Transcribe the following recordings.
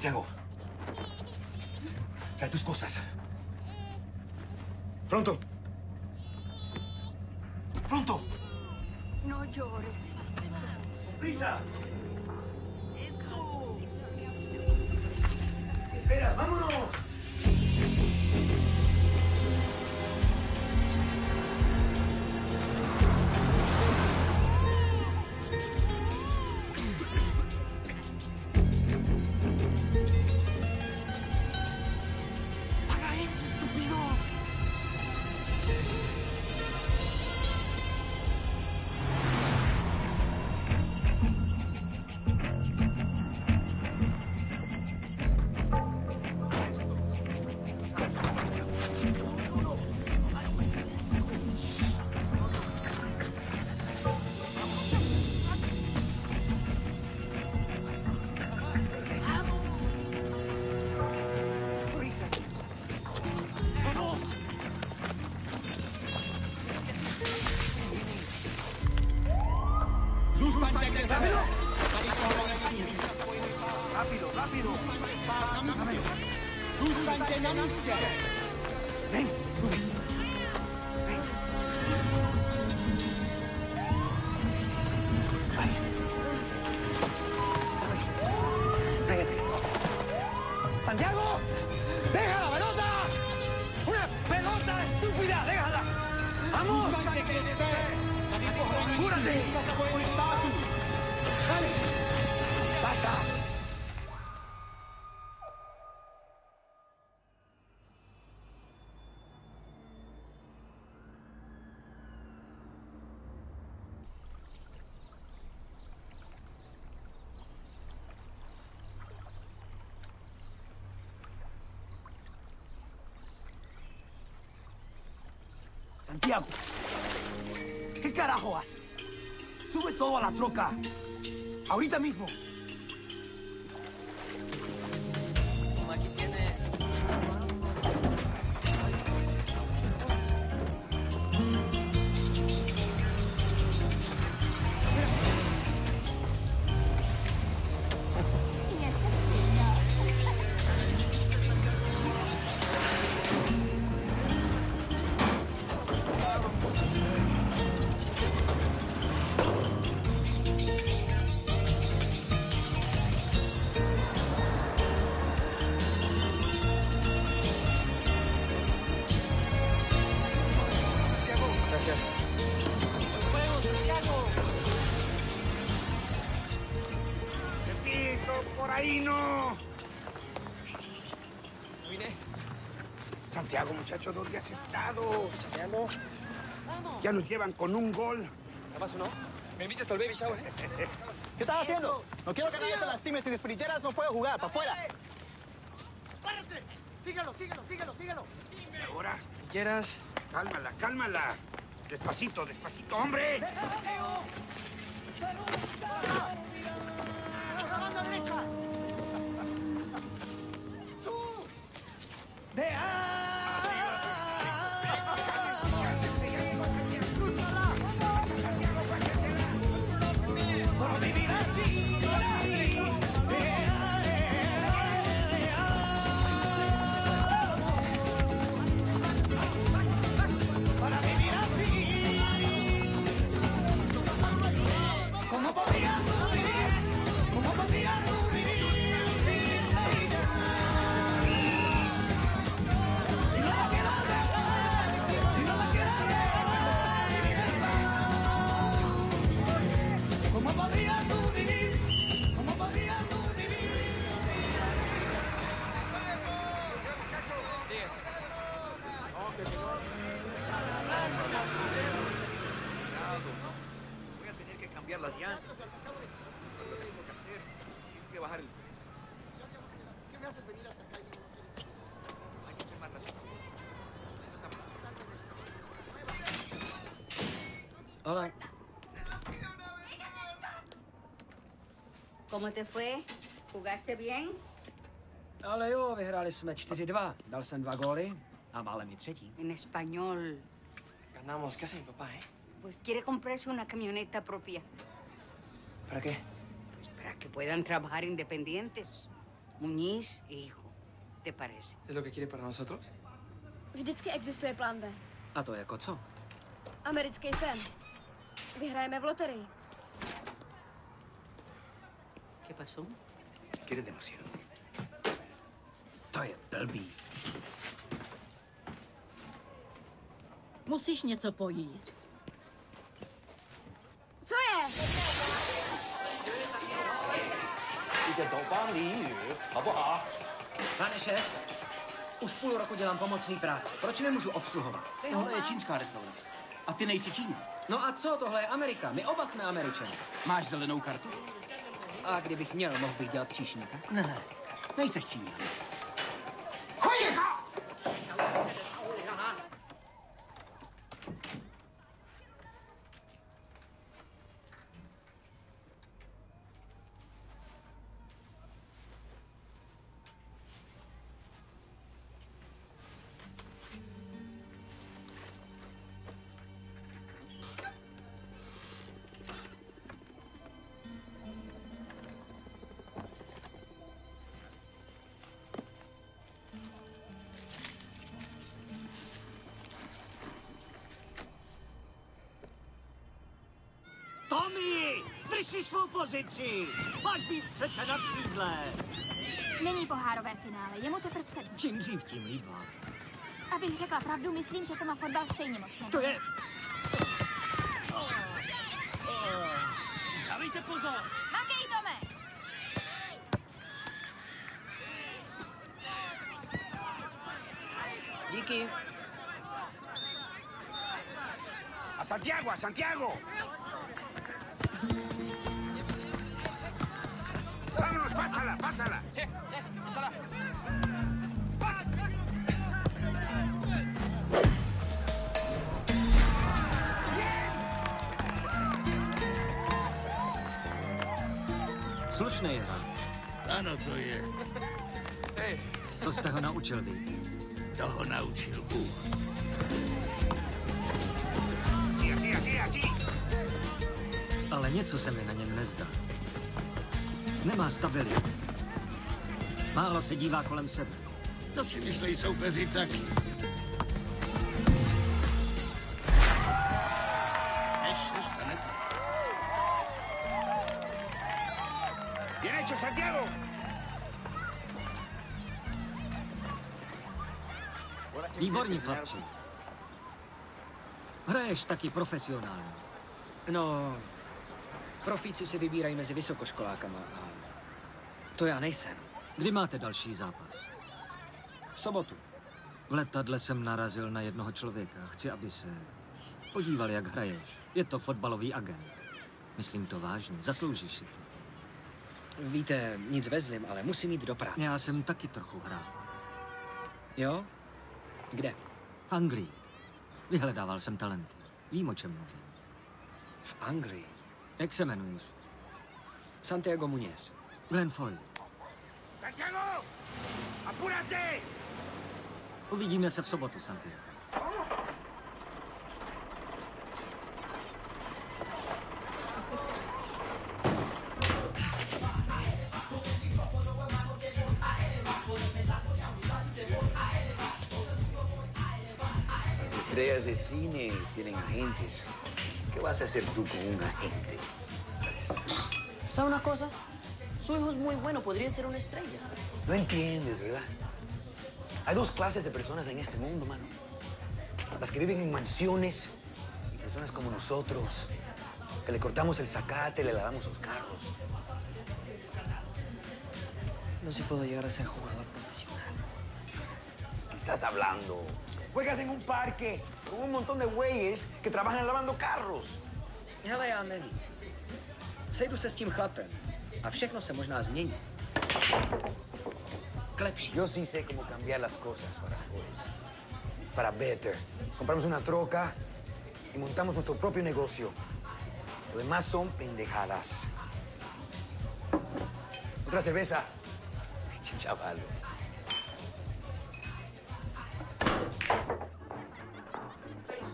Santiago, trae tus cosas. ¡Pronto! ¡Pronto! No llores. ¡Prisa! ¡Eso! ¡Espera, vámonos! ¡Paga eso, estúpido! ¡Rápido, rápido! ¡Ven, sube! ¡Ven! Vale. Pégate. ¡Santiago! ¡Deja la pelota! ¡Una pelota estúpida! ¡Déjala! ¡Vamos! ¡Apúrate! ¡Dale! ¡Pasa! Santiago, ¿qué carajo haces? Sube todo a la troca. Ahorita mismo. Aquí tiene... Gracias. ¡Nos vemos, Santiago! ¡Repito, por ahí no! Vine. Santiago, muchacho, ¿dónde has estado? Chateando. Vamos. Ya nos llevan con un gol. ¿Qué pasó, no? Me invitas al baby shower, ¿Qué estás haciendo? No quiero que nadie se lastime. Sin espinilleras no puedo jugar. ¡Para afuera! ¡Párate! ¡Síguelo, síguelo, síguelo, síguelo! ¿Y ahora? ¿Quieras? Cálmala, cálmala. Despacito, despacito, hombre. ¡Por la banda derecha! ¡Tú! ¡Por vivir así! Para vivir así. ¿Cómo podrías tú vivir? ¿Cómo podrías tú vivir sin ella? Si no la quieres regalar, si no la quieres regalar, mi vida. ¿Cómo podrías tú vivir? ¿Cómo podrías tú vivir sin Sigue. Voy a tener que cambiar las llantas. Lo tengo que hacer. Tengo que bajar el... ¿Qué me haces venir hasta acá? Hay que ser más racional. Hola. ¿Cómo te fue? ¿Jugaste bien? Ale jo, vyhráli jsme 4-2. Dal jsem 2 góly a málem i třetí. En español. Ganamos. ¿Qué hace mi papá, Pues quiere comprarse una camioneta propia. ¿Para qué? Pues para que puedan trabajar independientes. Muñiz y hijo. ¿Te parece? ¿Es lo que quiere para nosotros? Vždycky existuje plán B. A to jako co? Americký sen. Vyhrajeme v loterii. ¿Qué pasó? Quieres demasiado. To je blbý. Musíš něco pojíst. Co je? Pane šéf, už půl roku dělám pomocný práci. Proč nemůžu obsluhovat? Tohle je čínská restaurace. A ty nejsi Číňan. No a co, tohle je Amerika. My oba jsme Američané. Máš zelenou kartu? A kdybych měl, mohl bych dělat číšníka? Ne, nejseš Číňan. Tommy, drž si svou pozici. Máš být přece na křídle. Není pohárové finále, je mu teprve 7. Čím dřív, tím líp. Abych řekla pravdu, myslím, že to má fotbal stejně moc nebaví. To je... Dávejte pozor. Makej, Tome! Díky. ¡A Santiago, a Santiago! ¡Vámonos, pásala, pásala! Échala. Slušnej hráč. Ano, to je. Hej, To jste ho naučil vy. Toho naučil Bůh. Así. Ale něco se mi na něm nezdá. Nemá stabilitu. Málo se dívá kolem sebe. To si myslí soupeři taky. Než se stane to. ¡Bien hecho, Santiago! Výborní chlapči. Hraješ taky profesionálně. No, profíci si vybírají mezi vysokoškolákama a to já nejsem. Kdy máte další zápas? V sobotu. V letadle jsem narazil na jednoho člověka. Chci, aby se podíval, jak hraješ. Je to fotbalový agent. Myslím to vážně. Zasloužíš si to. Víte, nic vezlim, ale musím jít do práce. Já jsem taky trochu hrál. Jo? Kde? V Anglii. Vyhledával jsem talenty. Vím, o čem mluvím. V Anglii? Jak se jmenuješ? Santiago Muñiz. Glenn Foy. ¡Santiago! ¡Apúrate! Uvidíme se v sobotu, Santiago. Las estrellas de cine tienen agentes. ¿Qué vas a hacer tú con un agente? ¿Sabe una cosa? Su hijo es muy bueno, podría ser una estrella. No entiendes, ¿verdad? Hay dos clases de personas en este mundo, mano. Las que viven en mansiones y personas como nosotros, que le cortamos el zacate, le lavamos los carros. No sé si puedo llegar a ser jugador profesional. ¿Qué estás hablando? Juegas en un parque con un montón de güeyes que trabajan lavando carros. Hele, já nevím. Sejdu se s tím chlapem a všechno se možná změní. K lepší. Yo sí sé cómo cambiar las cosas para mejores. Para better. Compramos una troca y montamos nuestro propio negocio. Lo demás son pendejadas. Otra cerveza. Pinche chaval.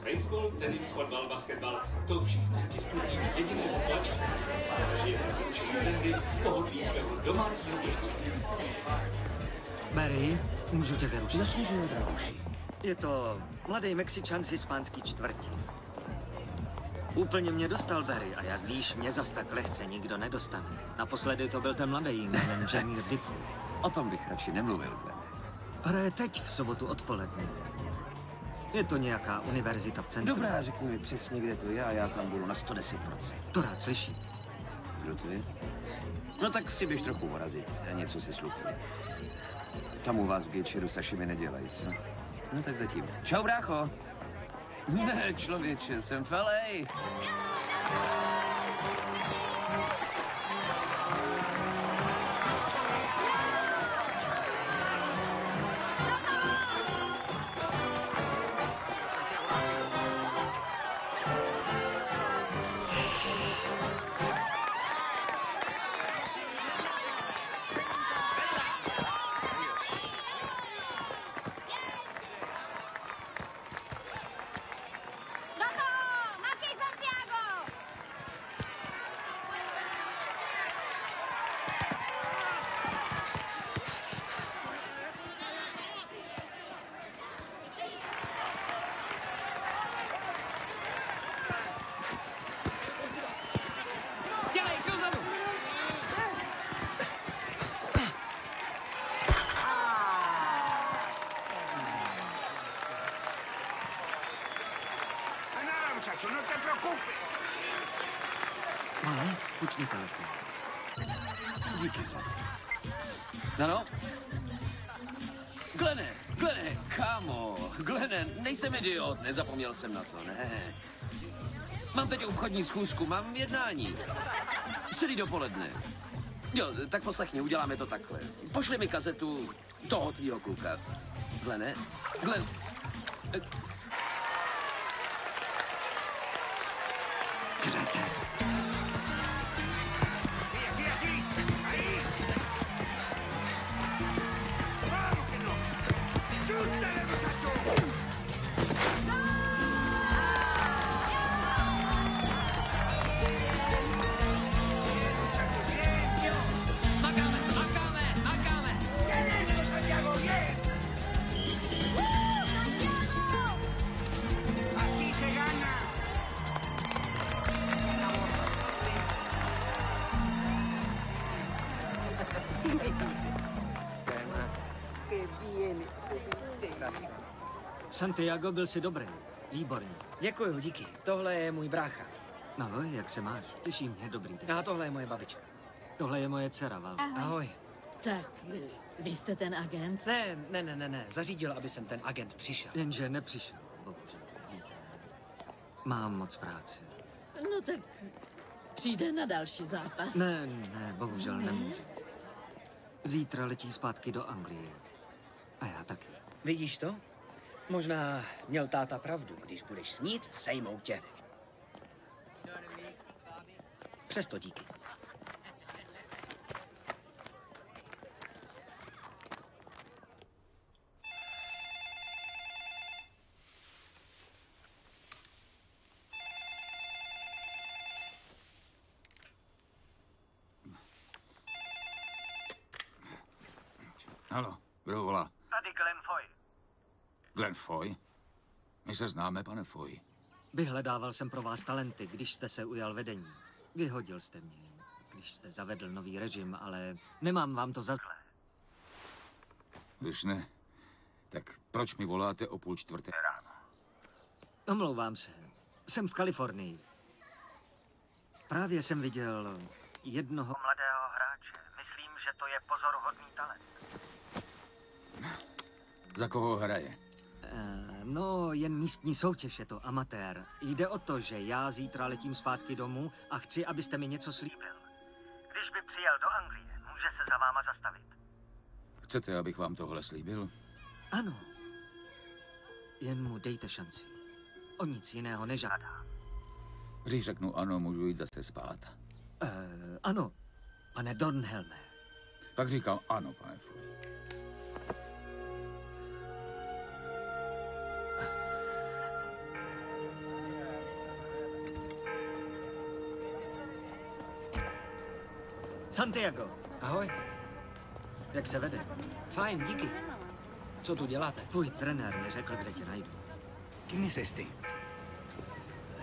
Baseball, tenis, fotbal, basketbal, to všechno ztiskují jedinou tlačí. Zažijete všechny trendy v pohodlí svého domácího prostředí. Barry, můžu tě vyrušit? Jasně, že jo, drahouši. Je to mladý Mexičan z hispánský čtvrti. Úplně mě dostal Barry a jak víš, mě zas tak lehce nikdo nedostane. Naposledy to byl ten mladý jménem Jamie Diffu. O tom bych radši nemluvil, Glene. Hraje teď v sobotu odpoledne. Je to nějaká univerzita v centru. Dobrá, řekni mi přesně, kde to je a já tam budu na 110%. To rád slyším. Kdo to je? No tak si běž trochu urazit a něco si slupni. Tam u vás v Gitcheru sašimi nedělají, co? No tak zatím. Čau, brácho. Ne, člověče, jsem v LA. No te preocupes. Malé, půjč mi telefon. Díky, zlatý. Ano? Glene, kámo. Glene, nejsem idiot, nezapomněl jsem na to, ne. Mám teď obchodní schůzku, mám jednání. Celý dopoledne. Jo, tak poslechni, uděláme to takhle. Pošli mi kazetu toho tvýho kluka. Glene? Sí, así. Ahí. Vamos que no. ¡Chútale, muchacho! Makáme! ¡Bien hecho, Santiago! ¡Bien! Así se gana. Santiago, byl jsi dobrý. Výborný. Děkuju, díky. Tohle je můj brácha. No, jak se máš? Těší mě, dobrý den. A tohle je moje babička. Tohle je moje dcera, Val. Ahoj. Tak, vy jste ten agent? Ne. Zařídil, aby sem ten agent přišel. Jenže nepřišel, bohužel. Víte, mám moc práce. No tak přijde na další zápas. Ne, bohužel nemůžu. Zítra letí zpátky do Anglie. A já taky. Vidíš to? Možná měl táta pravdu, když budeš snít, sejmou tě. Přesto díky. Haló, kdo volá? Tady Glenn Foy. Glenn Foy? My se známe, pane Foy. Vyhledával jsem pro vás talenty, když jste se ujal vedení. Vyhodil jste mě, když jste zavedl nový režim, ale nemám vám to za zlé. Když ne, tak proč mi voláte o 3:30 ráno? Omlouvám se. Jsem v Kalifornii. Právě jsem viděl jednoho Mladého hráče. Myslím, že to je pozoruhodný talent. Za koho hraje? No, jen místní soutěž, je to amatér. Jde o to, že já zítra letím zpátky domů a chci, abyste mi něco slíbil. Když by přijel do Anglie, může se za váma zastavit. Chcete, abych vám tohle slíbil? Ano. Jen mu dejte šanci. O nic jiného nežádá. Když řeknu ano, můžu jít zase spát. Ano, pane Dornhelme. Pak říkám ano, pane Foy. Santiago. Ahoj. Jak se vede? Fajn, díky. Co tu děláte? Tvůj trenér neřekl, kde tě najdu. ¿Quién es este?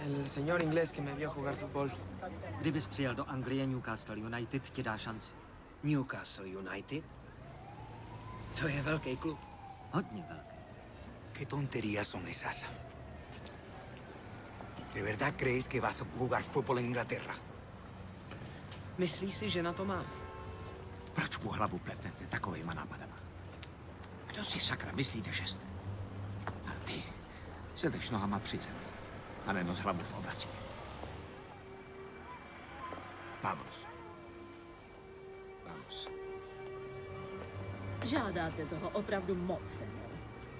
El señor inglés que me vio jugar fútbol. Kdybys přijel do Anglie, Newcastle United ti dá šanci. Newcastle United? To je velký klub. Hodně velký. ¿Qué tonterías son esas? ¿De verdad crees que vas a jugar fútbol en Inglaterra? Myslíš si, že na to má? Proč mu hlavu pletnete takovejma nápadama? Kdo si sakra myslíte, že jste? A ty se drž nohama při zemi a nenos hlavu v oblaci. Vamos. Vamos. Žádáte toho opravdu moc se mnou.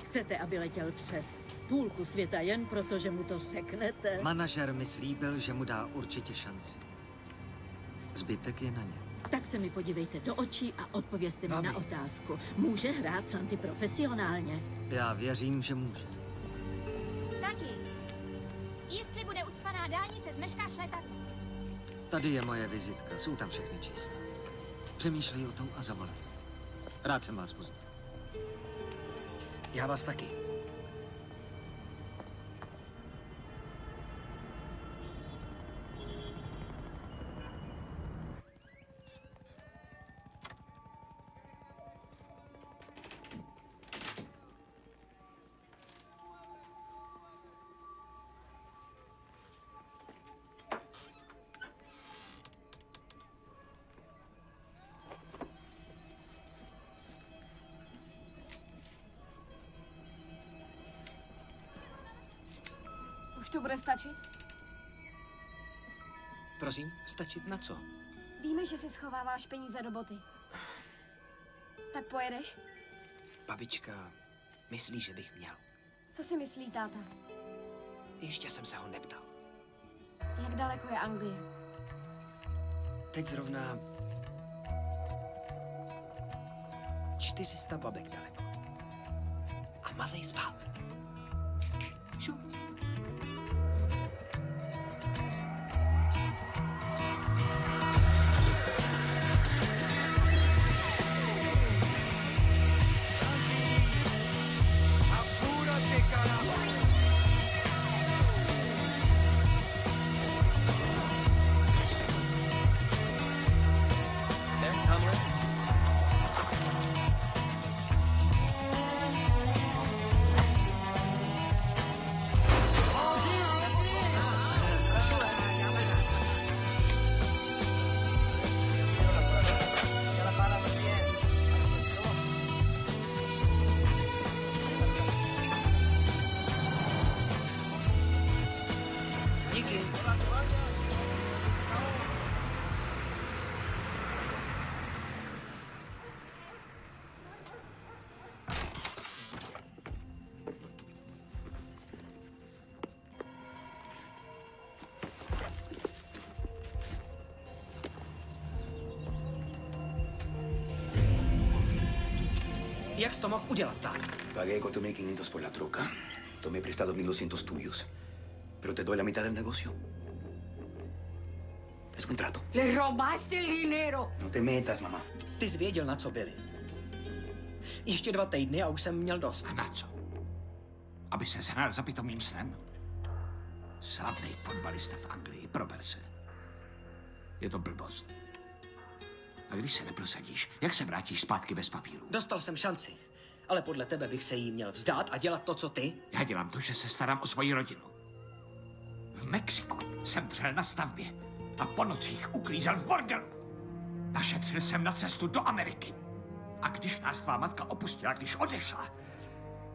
Chcete, aby letěl přes půlku světa jen proto, že mu to řeknete? Manažer mi slíbil, že mu dá určitě šanci. Zbytek je na ně. Tak se mi podívejte do očí a odpovězte mi na otázku. Může hrát Santi profesionálně? Já věřím, že může. Tati, jestli bude ucpaná dálnice, zmeškáš letadlo. Tady je moje vizitka, jsou tam všechny čísla. Přemýšlej o tom a zavolej. Rád jsem vás poznal. Já vás taky. Už to bude stačit? Prosím, stačit na co? Víme, že si schováváš peníze do boty. Tak pojedeš? Babička myslí, že bych měl. Co si myslí táta? Ještě jsem se ho neptal. Jak daleko je Anglie? Teď zrovna 400 babek daleko. A mazej spát. Šup. Jak jsi to mohl udělat tak? Pagué 4.500 por la troca. Tomé prestado 1.200 tuyos. Pero te doy la mitad del negocio. Es buen trato. Le robaste el dinero. No te metas, mamá. Ty jsi věděl, na co byli. Ještě 2 týdny a už jsem měl dost. A na co? Aby se zhrál za pitomým snem? Slavný fotbalista v Anglii, prober se. Je to blbost. A když se neprosadíš, jak se vrátíš zpátky bez papíru? Dostal jsem šanci, ale podle tebe bych se jí měl vzdát a dělat to, co ty? Já dělám to, že se starám o svoji rodinu. V Mexiku jsem dřel na stavbě a po nocích uklízel v bordelu. Našetřil jsem na cestu do Ameriky. A když nás tvá matka opustila, když odešla,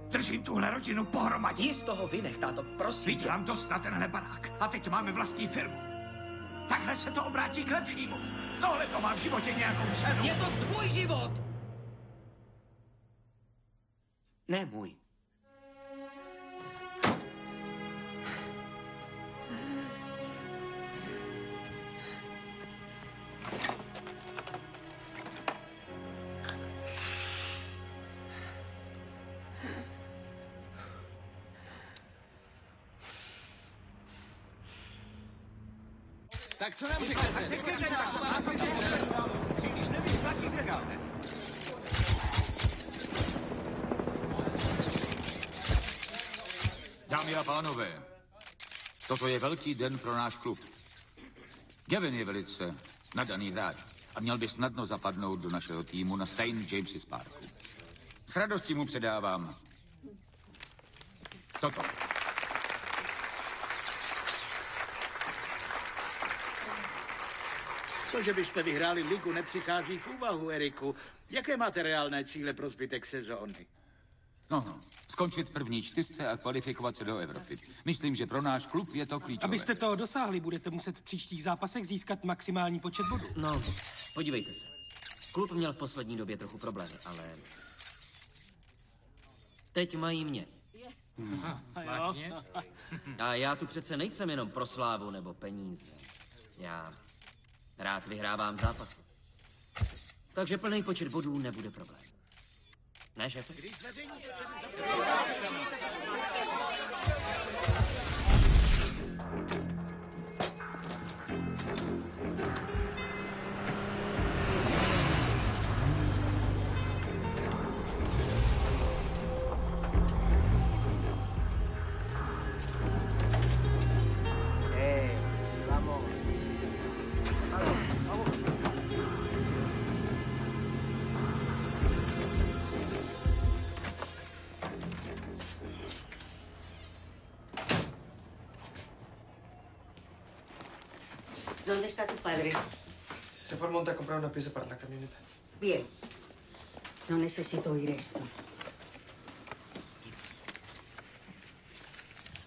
držím tuhle rodinu pohromadě. Jí z toho vynech, táto, prosím. Vydělám dost na tenhle barák a teď máme vlastní firmu. Takhle se to obrátí k lepšímu. Tohle to má v životě nějakou cenu. Je to tvůj život! Ne můj. Tak co nám řeknete? Když nevíš, platí se, Galte. Dámy a pánové, toto je velký den pro náš klub. Gavin je velice nadaný hráč a měl by snadno zapadnout do našeho týmu na St. James's Parku. S radostí mu předávám toto. To, že byste vyhráli ligu, nepřichází v úvahu, Eriku. Jaké máte reálné cíle pro zbytek sezóny? No, skončit v první 4 a kvalifikovat se do Evropy. Myslím, že pro náš klub je to klíčové. Abyste toho dosáhli, budete muset v příštích zápasech získat maximální počet bodů. No, podívejte se. Klub měl v poslední době trochu problémy, ale... Teď mají mě. A já tu přece nejsem jenom pro slávu nebo peníze. Já rád vyhrávám zápasy. Takže plný počet bodů nebude problém. Ne, šéfe? ¿Dónde está tu padre? Se fue al monte a comprar una pieza para la camioneta. Bien. No necesito oír esto.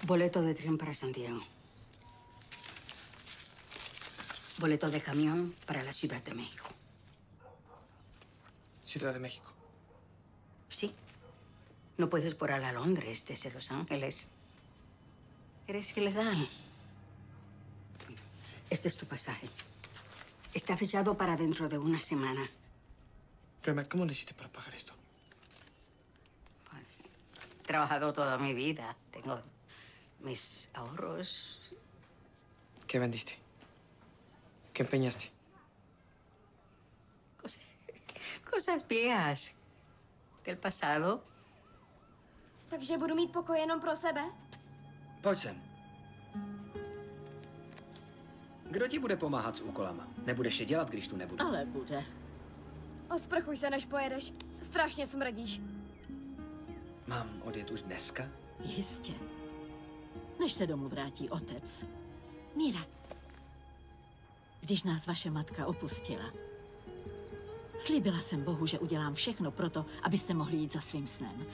Boleto de tren para Santiago. Boleto de camión para la Ciudad de México. Ciudad de México. Sí. No puedes volar a Londres desde Los Ángeles. Eres ilegal. Este es tu pasaje. Está fechado para dentro de una semana. Grandma, ¿cómo le hiciste para pagar esto? He trabajado toda mi vida. Tengo mis ahorros. ¿Qué vendiste? ¿Qué empeñaste? Cosas viejas. Del pasado. Takže budu mít pokoj jenom pro sebe? Pojď sem. Kdo ti bude pomáhat s úkolama? Nebudeš je dělat, když tu nebudu. Ale bude. Osprchuj se, než pojedeš. Strašně smrdíš. Mám odjet už dneska? Jistě. Než se domů vrátí otec. Míra, když nás vaše matka opustila, slíbila jsem Bohu, že udělám všechno pro to, abyste mohli jít za svým snem.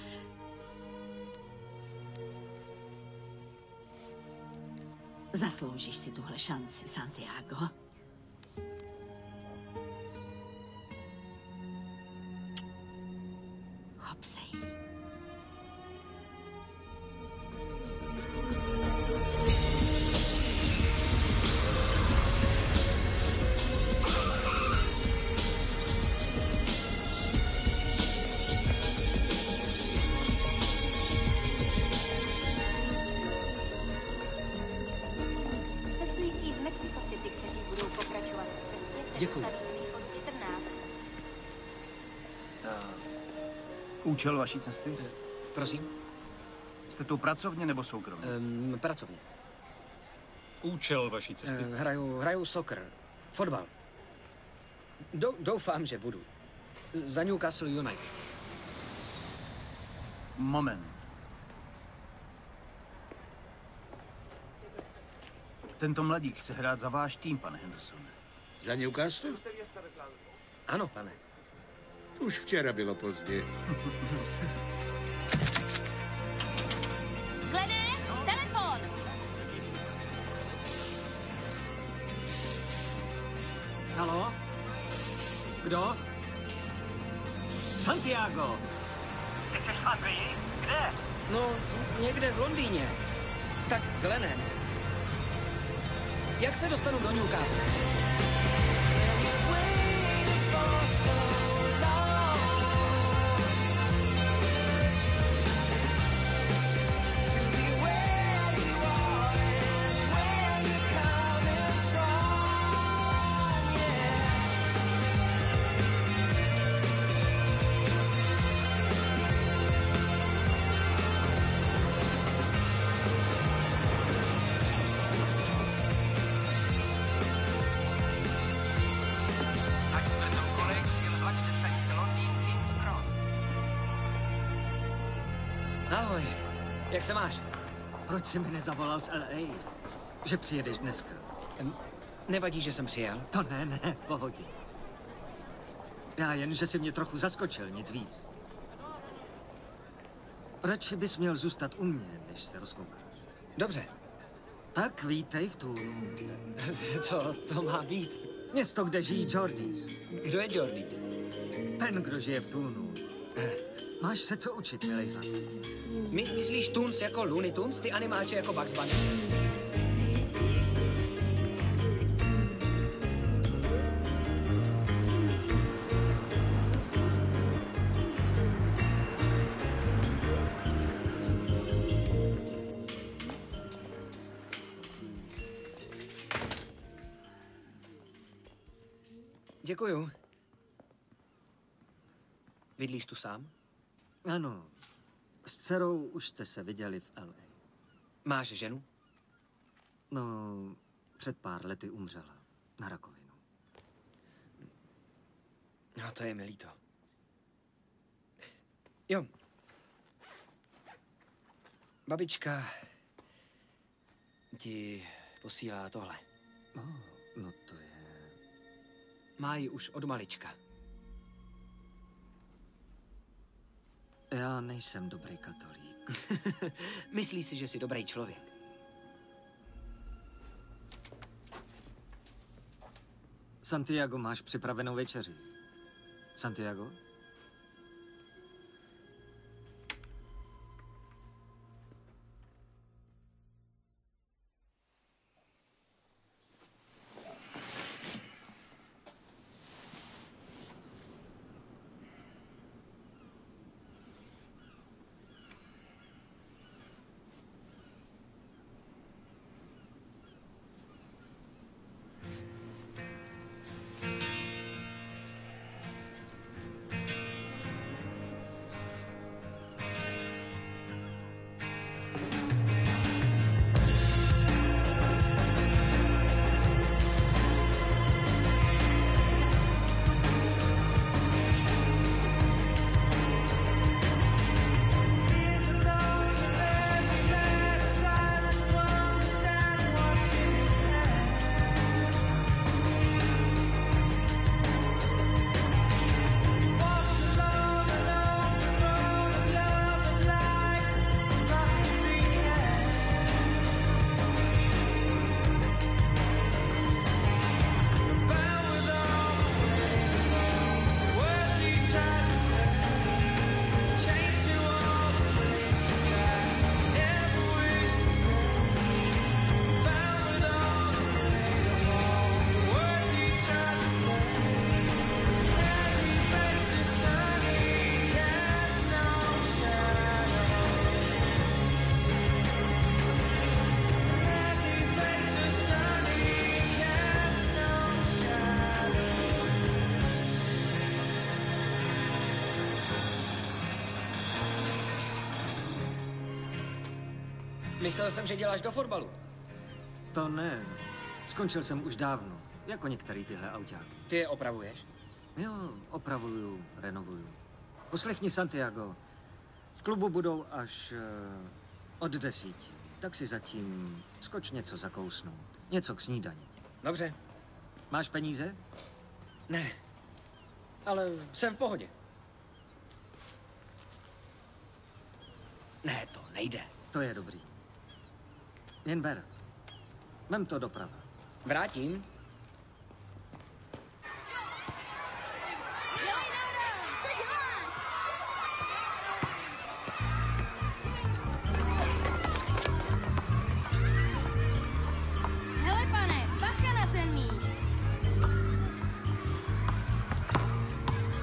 Zasloužíš si tuhle šanci, Santiago. Chop se jí. Děkuji. Účel vaší cesty? Prosím? Jste tu pracovně nebo soukromě? Pracovně. Účel vaší cesty? Hraju soccer. Fotbal. Doufám, že budu. Za Newcastle United. Moment. Tento mladík chce hrát za váš tým, pane Henderson. Za Newcastle? Ano, pane. Už včera bylo pozdě. Glene, telefon! Halo? Kdo? Santiago! Ty jsi v Anglii? Kde? No, někde v Londýně. Tak, Glene. Jak se dostanu do Newcastle? Ahoj, jak se máš? Proč jsi mi nezavolal z LA? Že přijedeš dneska? Nevadí, že jsem přijel? To ne, v pohodě. Já jen, že jsi mě trochu zaskočil, nic víc. Radši bys měl zůstat u mě, než se rozkoukáš. Dobře. Tak vítej v Toonu. Co to má být? Město, kde žijí Jordys. Kdo je Jordy? Ten, kdo žije v Toonu. Máš se co učit, milej zlatý. Myslíš Toons jako Looney Tunes, ty animáče jako Bugs Bunny? Děkuju. Bydlíš tu sám? Ano. S dcerou už jste se viděli v LA. Máš ženu? No, před pár lety umřela. Na rakovinu. No, to je mi líto. Jo. Babička ti posílá tohle. No to je... Má ji už od malička. Já nejsem dobrý katolík. Myslí si, že jsi dobrý člověk. Santiago, máš připravenou večeři. Santiago? Myslel jsem, že děláš do fotbalu. To ne. Skončil jsem už dávno. Jako některý tyhle autáky. Ty je opravuješ? Jo, opravuju, renovuju. Poslechni, Santiago. V klubu budou až od 10. Tak si zatím skoč něco zakousnout. Něco k snídani. Dobře. Máš peníze? Ne. Ale jsem v pohodě. Ne, to nejde. To je dobrý. Jen ber. Vem to doprava. Vrátím. Hele, pane, bacha na ten míč.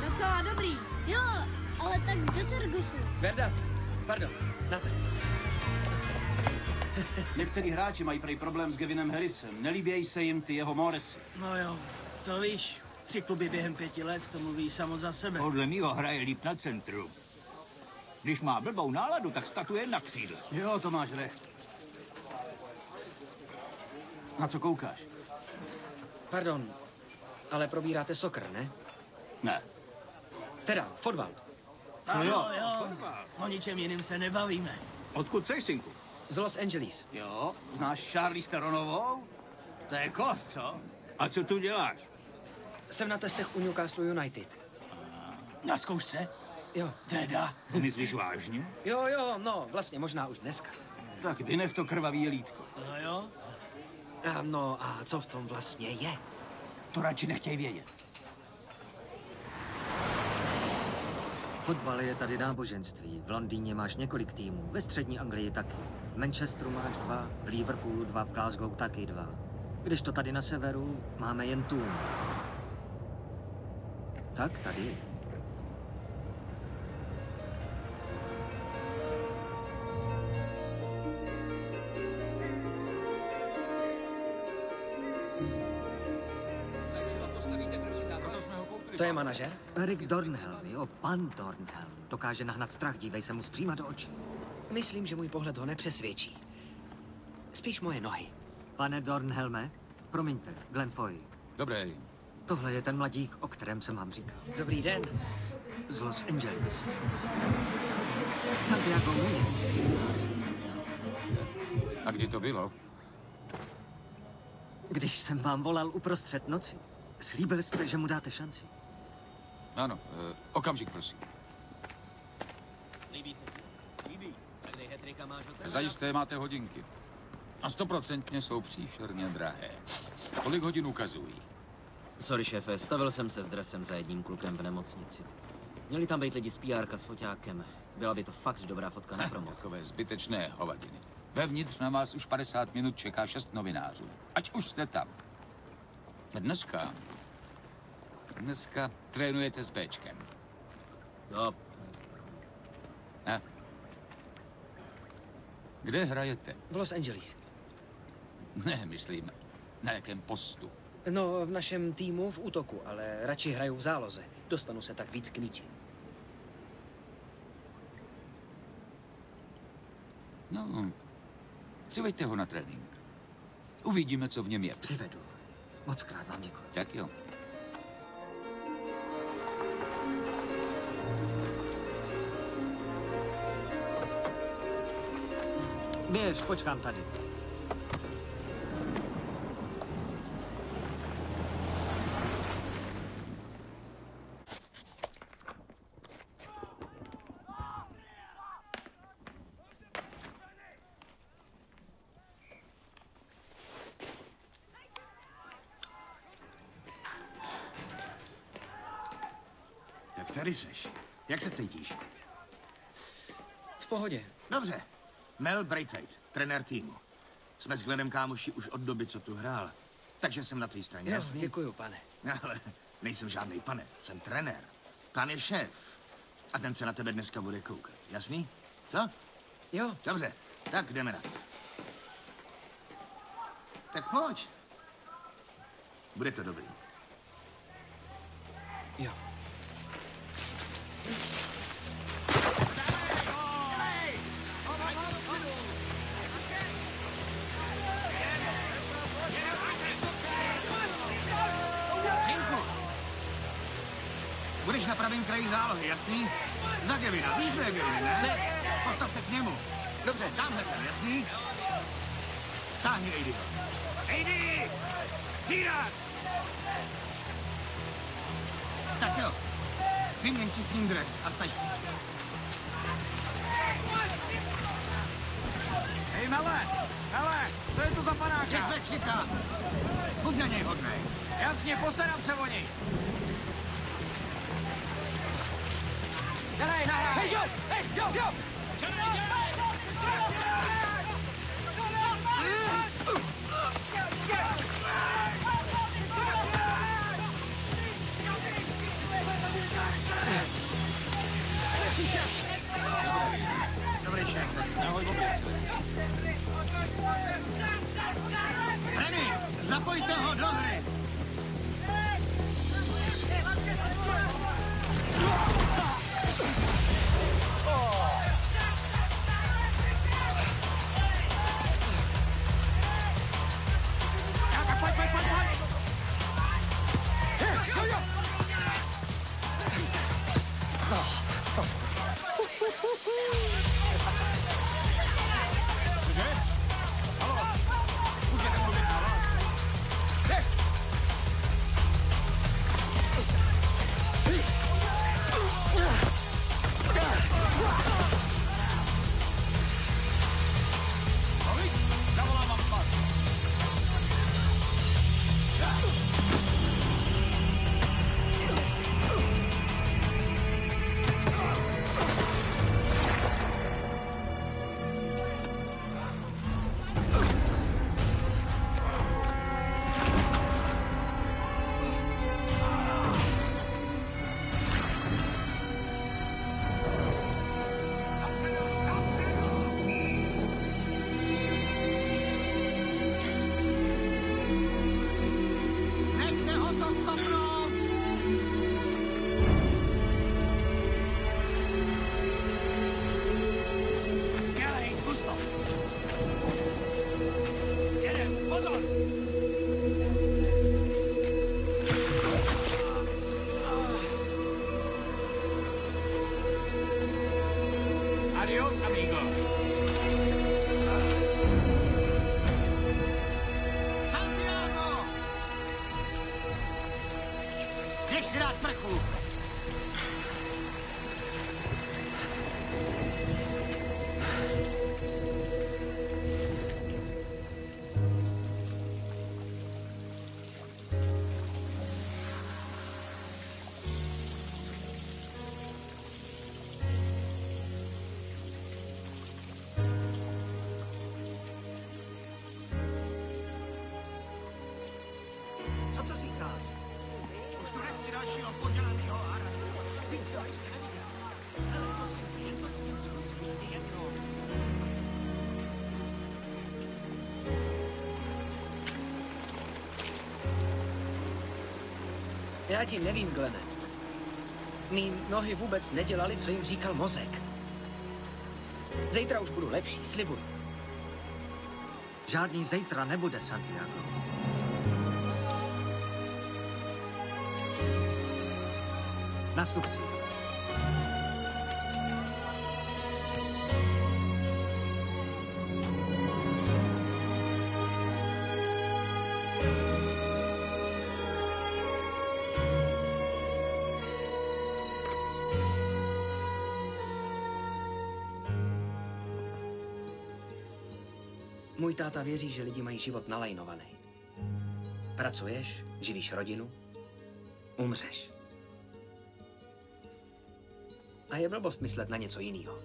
Docela dobrý. Jo, ale tak do Tergusu. Verda, pardon, na to. Některý hráči mají prej problém s Gavinem Harrisem. Nelíbějí se jim ty jeho Morrisy. No jo, to víš. 3 kluby během 5 let, to mluví samo za sebe. Podle mýho hraje líp na centru. Když má blbou náladu, tak statuje na křídle. Jo, to máš recht. Na co koukáš? Pardon, ale probíráte soccer, ne? Ne. Teda, fotbal. Jo. O ničem jiným se nebavíme. Odkud jsi, synku? Z Los Angeles. Jo, znáš Charlie Steronovou? To je kost, co? A co tu děláš? Jsem na testech u Newcastle United. Na zkoušce? Jo. Teda? Myslíš vážně? Jo, no, vlastně možná už dneska. Tak vynech to krvavý jelítko. No jo. No a co v tom vlastně je? To radši nechtěj vědět. Fotbal je tady náboženství. V Londýně máš několik týmů, ve střední Anglii taky. V Manchesteru máš 2, v Liverpoolu 2, v Glasgow taky 2. Když to tady na severu máme jen tým. Tak tady. To je manažer? Rick Dornhelm, jo, pan Dornhelm. Dokáže nahnat strach, dívej se mu zpříma do očí. Myslím, že můj pohled ho nepřesvědčí. Spíš moje nohy. Pane Dornhelme, promiňte, Glenn Foy. Dobrý. Tohle je ten mladík, o kterém jsem vám říkal. Dobrý den. Z Los Angeles. Santiago Muñoz. A kdy to bylo? Když jsem vám volal uprostřed noci, slíbil jste, že mu dáte šanci. Ano, okamžik, prosím. Líbí se ti? Líbí. Tak dej hetrika, máš ho. Zajisté máte hodinky. A 100% jsou příšerně drahé. Kolik hodin ukazují? Sorry, šéfe, stavil jsem se s dresem za jedním klukem v nemocnici. Měli tam být lidi s PR-ka s foťákem. Byla by to fakt dobrá fotka na promo. Takové zbytečné hovadiny. Vevnitř na vás už 50 minut čeká 6 novinářů. Ať už jste tam. Dneska trénujete s Bčkem. No. A? Kde hrajete? V Los Angeles. Ne, myslím, na jakém postu. No, v našem týmu v útoku, ale radši hraju v záloze. Dostanu se tak víc k míči. No, přiveďte ho na trénink. Uvidíme, co v něm je. Přivedu. Mockrát vám děkuji. Tak jo. Běž, počkám tady. Tak tady seš. Jak se cítíš? V pohodě. Dobře. Mel Braithwaite, trenér týmu. Jsme s Glennem kámoši už od doby, co tu hrál. Takže jsem na tvý straně, jasný? Děkuju, pane. Ale nejsem žádný pane, jsem trenér. Pán je šéf. A ten se na tebe dneska bude koukat, jasný? Co? Jo. Dobře, tak jdeme na to. Tak pojď. Bude to dobrý. Jo. Budeš na pravém kraji zálohy, jasný? Za Kevina, víš, kdo je Kevin, ne? Ne. Postav se k němu. Dobře, tamhle ten, jasný? Stáhni Aidyho. Aidy! Střídat! Tak jo. Vyměň si s ním dres a snaž se. Hej, Mele! Co je to za panáka? Je z Mexika. Buď na něj hodnej. Jasně, postarám se o něj. Daj, hej, jo! Dobrý šéf. Ahoj, Henny, zapojte ho do hry. Cože? Haló? Můžete mluvit na hlas? Běž! Kolik? Zavolám vám pak. Nechte ho to kopnout! Dělej, zkus to. Jeden, pozor! Adios, amigo. Santiago! Běž si dát sprchu! Co to říkáš? Už tu nechci dalšího podělanýho arasu. Vždyť jsi to ještě neviděl. Ale prosím, jen to s ním zkus ještě jednou. Já ti nevím, Glene. Mý nohy vůbec nedělali, co jim říkal mozek. Zítra už budu lepší, slibuju. Žádný zítra nebude, Santiago. Nástupci. Můj táta věří, že lidi mají život nalajnovaný. Pracuješ, živíš rodinu, umřeš. A je blbost myslet na něco jiného.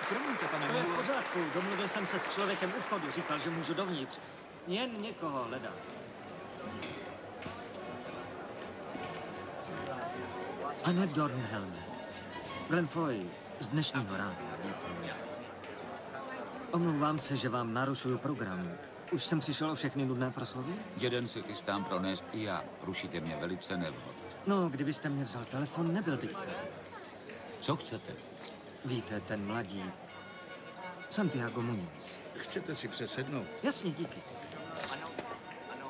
Promiňte, pane To je v Milo. pořádku. Domluvil jsem se s člověkem u vchodu. Říkal, že můžu dovnitř. Jen někoho hledám. Pane Dornhelme, Glenn Foy z dnešního rána. Omlouvám se, že vám narušuju program. Už jsem přišel o všechny nudné proslovy? Jeden se chystám pronést i já. Rušíte mě velice nevhodně. No, kdybyste mě vzal telefon, nebyl bych tady. Co chcete? Víte, ten mladí Santiago Muniz. Chcete si přesednout? Jasně, díky.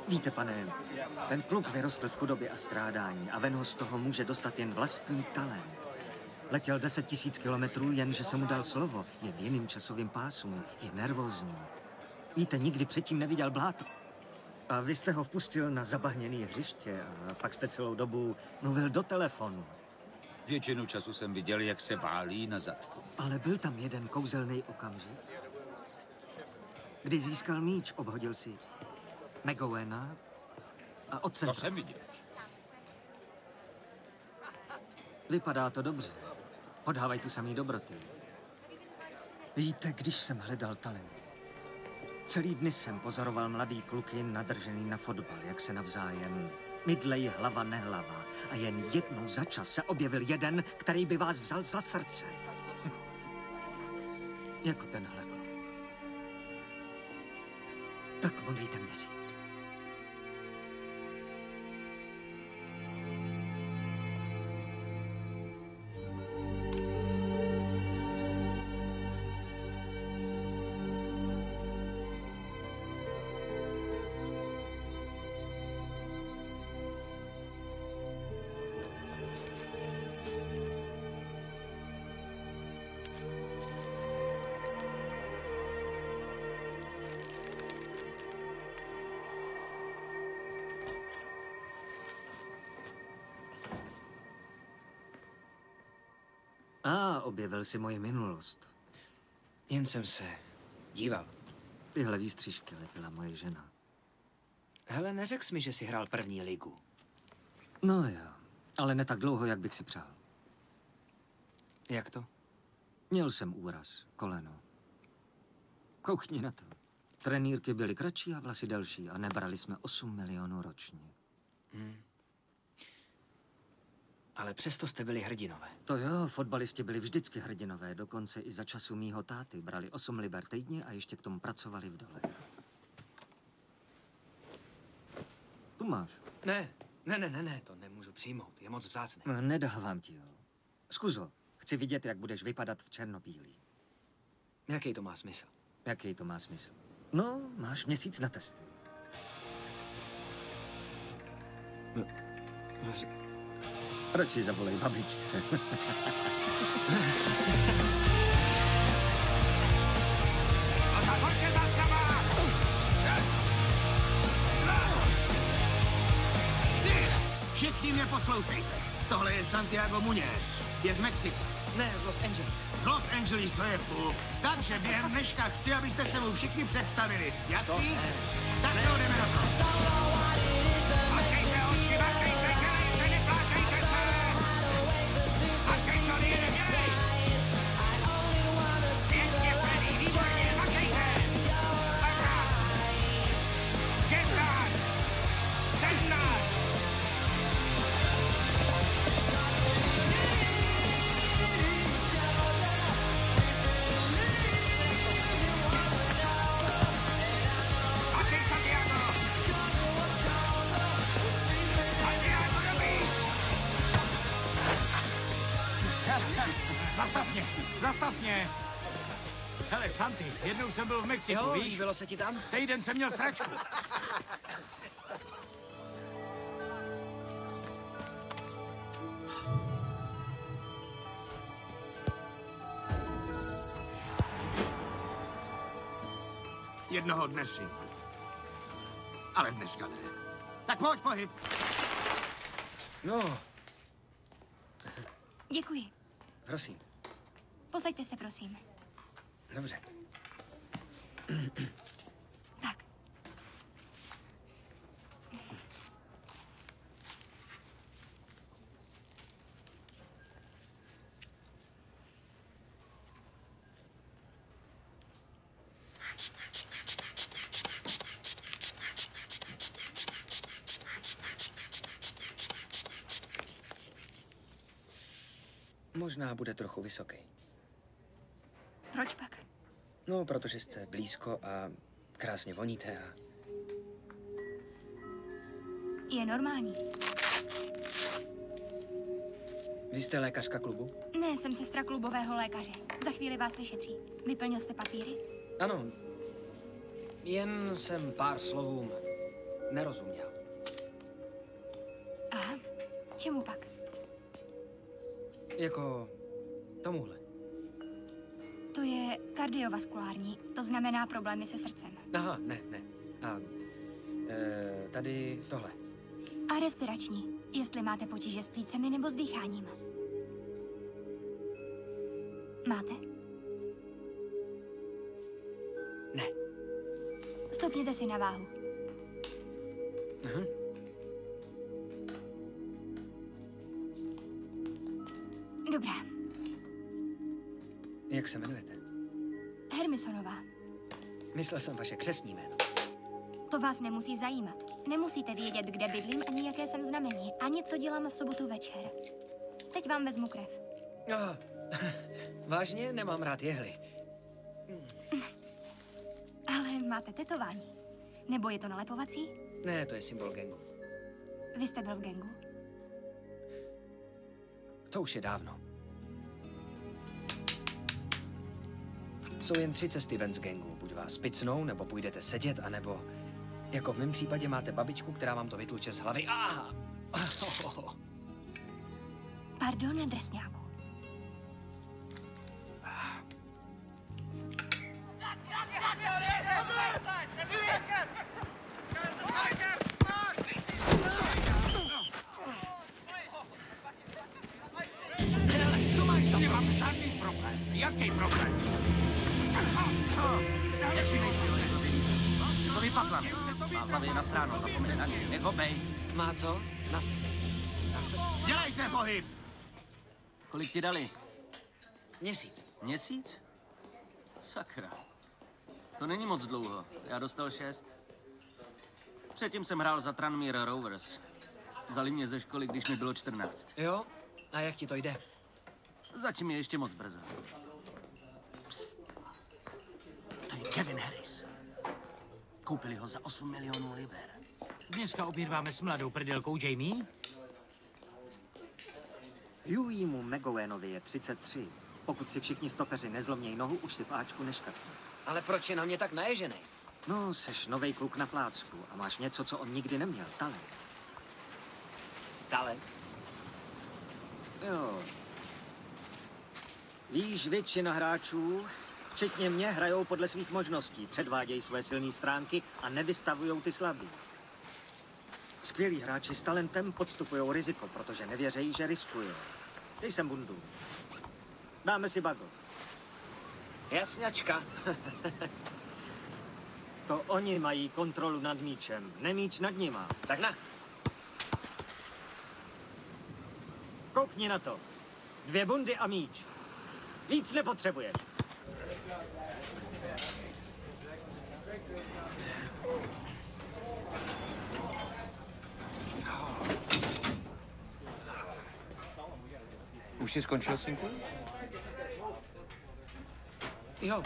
Víte, pane, ten kluk vyrostl v chudobě a strádání a ven ho z toho může dostat jen vlastní talent. Letěl 10 000 kilometrů, jenže se mu dal slovo. Je v jiném časovém pásu, je nervózní. Víte, nikdy předtím neviděl bláto. A vy jste ho vpustil na zabahněné hřiště a pak jste celou dobu mluvil do telefonu. Většinu času jsem viděl, jak se válí na zadku. Ale byl tam jeden kouzelný okamžik, kdy získal míč, obhodil si McGowena a odcentroval. To jsem viděl. Vypadá to dobře. Podhávají tu samý dobroty. Víte, když jsem hledal talent, celý dny jsem pozoroval mladý kluky nadržený na fotbal, jak se navzájem mydlej hlava nehlava. A jen jednou za čas se objevil jeden, který by vás vzal za srdce. Jako tenhle. Tak mu dejte měsíc. objevil si moji minulost. Jen jsem se díval. Tyhle výstřižky lepila moje žena. Hele, neřekl jsi mi, že jsi hrál první ligu. No jo, ale ne tak dlouho, jak bych si přál. Jak to? Měl jsem úraz, koleno. Koukni na to. Trenýrky byly kratší a vlasy delší a nebrali jsme 8 milionů ročně. Ale přesto jste byli hrdinové. To jo, fotbalisti byli vždycky hrdinové, dokonce i za času mýho táty. Brali 8 liber týdně a ještě k tomu pracovali v dole. Tu máš. Ne, to nemůžu přijmout, je moc vzácné. No, nedávám ti ho. Zkus ho. Chci vidět, jak budeš vypadat v černobílý. Jaký to má smysl? Jaký to má smysl? No, máš měsíc na testy. Radši zavolej babičce. Všichni mě poslouchejte. Tohle je Santiago Muñez. Je z Mexika. Ne, z Los Angeles. Z Los Angeles, to je fuk. Takže během dneška chci, abyste se mu všichni představili. Jasný? Tak jo, jdeme na to. Makejte oči, makejte tělejte, neplákejte se! Makej, Johnny, nedělej! Pěkně, Freddy, výborně, makejte! 15, 16, 17, Zastav mě! Hele, Santi, jednou jsem byl v Mexiku, jo, víš? líbilo se ti tam? Týden jsem měl sračku. Jednoho dne si. Ale dneska ne. Tak pojď, pohyb. No. Děkuji. Prosím. Posaďte se, prosím. Dobře. Tak. Možná bude trochu vysoký. Proč pak? No, protože jste blízko a krásně voníte a... Je normální. Vy jste lékařka klubu? Ne, jsem sestra klubového lékaře. Za chvíli vás vyšetří. Vyplnil jste papíry? Ano. Jen jsem pár slovům nerozuměl. Aha. Čemu pak? Jako tomuhle. To je kardiovaskulární. To znamená problémy se srdcem. Aha, ne. A tady tohle. A respirační. Jestli máte potíže s plícemi nebo s dýcháním. Máte? Ne. Stopněte si na váhu. Aha. Dobrá. Jak se jmenujete? Hermisonová. Myslel jsem vaše křestní jméno. To vás nemusí zajímat. Nemusíte vědět, kde bydlím, ani jaké jsem znamení, ani co dělám v sobotu večer. Teď vám vezmu krev. Oh, vážně nemám rád jehly. Ale máte tetování. Nebo je to nalepovací? Ne, to je symbol gangu. Vy jste byl v gangu? To už je dávno. Jsou jen 3 cesty ven z gangu. Buď vás picnou, nebo půjdete sedět, anebo... Jako v mém případě máte babičku, která vám to vytluče z hlavy. Pardon, drsňáku. Co máš za... Nemám žádný problém? Jaký problém? Co? Nevšimnej si, že to vylítá. To vypatlaný. Má v hlavě nasráno, zapomeň na něj. Nech ho bejt. Má co? Dělejte pohyb! Kolik ti dali? Měsíc. Měsíc? Sakra. To není moc dlouho. Já dostal 6. Předtím jsem hrál za Tranmere Rovers. Vzali mě ze školy, když mi bylo 14. Jo? A jak ti to jde? Zatím je ještě moc brzo. To je Kevin Harris. Koupili ho za 8 milionů liber. Dneska obědváme s mladou prdelkou Jamie? Hughie'mu McGowanovi je 33. Pokud si všichni stopeři nezlomnějí nohu, už si v Ačku neškatne. Ale proč je na mě tak naježený? No, seš novej kluk na plácku a máš něco, co on nikdy neměl. Talent. Talent? Jo. Víš, většina hráčů, včetně mě, hrajou podle svých možností, předvádějí své silné stránky a nevystavují ty slabý. Skvělí hráči s talentem podstupují riziko, protože nevěřejí, že riskují. Dej sem bundu. Dáme si bago. Jasňačka. To oni mají kontrolu nad míčem, ne míč nad nima. Tak na. Koukni na to. 2 bundy a míč. Víc nepotřebuješ. Už jsi skončil, synku? Jo.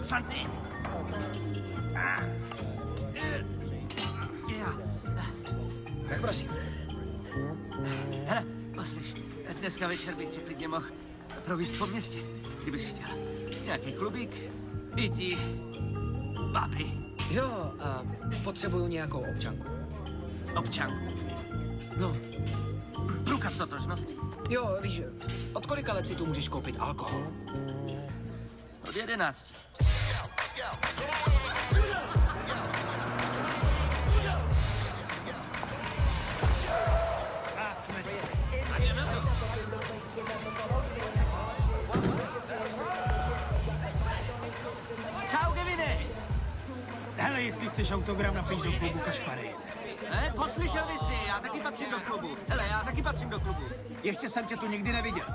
Santi! Tak prosím. Hele, poslyš, dneska večer bych tě klidně mohl províst po městě, kdybys chtěl. Nějaký klubík, pití, baby. Jo, a potřebuju nějakou občanku. Občanku? No. Průkaz totožnosti. Jo, víš, od kolika let si tu můžeš koupit alkohol? Od 11. Čau, Kevine! Hele, jestli chceš autogram, napiš do klubu Kašparec. Poslyšel jsi, já taky patřím do klubu. Hele, já taky patřím do klubu. Ještě jsem tě tu nikdy neviděl.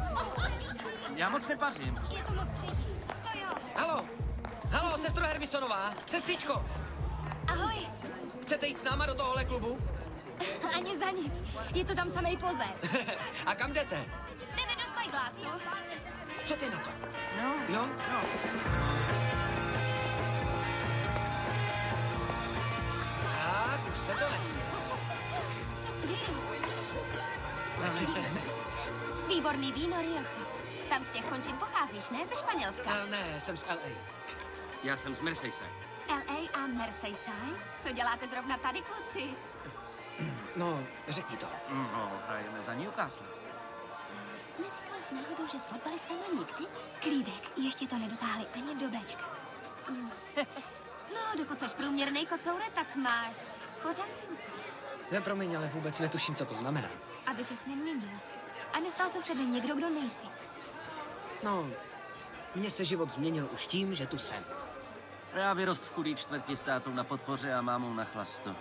Já moc nepařím. Je to moc svěží. To jo. Halo! Halo, sestro Hermisonová! Sestřičko! Ahoj. Chcete jít s náma do tohohle klubu? Ani za nic. Je to tam samej pozor. A kam jdete? Jdeme do Spyglassu. Co ty na to? No. Jo? No. Tak, už se to nese. Výborný víno, Rioja. Tam z těch končin pocházíš, ne? Ze Španělska. Ne, jsem z LA. Já jsem z Merseyside. LA a Merseyside? Co děláte zrovna tady, kluci? No, řekni to. No, hrajeme za Newcastle. Neříkala jsi náhodou, že s fotbalistama nikdy? Klídek, ještě to nedotáhli ani do Bčka. No, dokud seš průměrnej kocoure, tak máš pořádčůce. Ne, promiň, ale vůbec netuším, co to znamená. Aby ses neměnil. A nestal se s tebe někdo, kdo nejsi. No, mně se život změnil už tím, že tu jsem. Já vyrost v chudý čtvrti s tátou na podpoře a mámou na chlastu.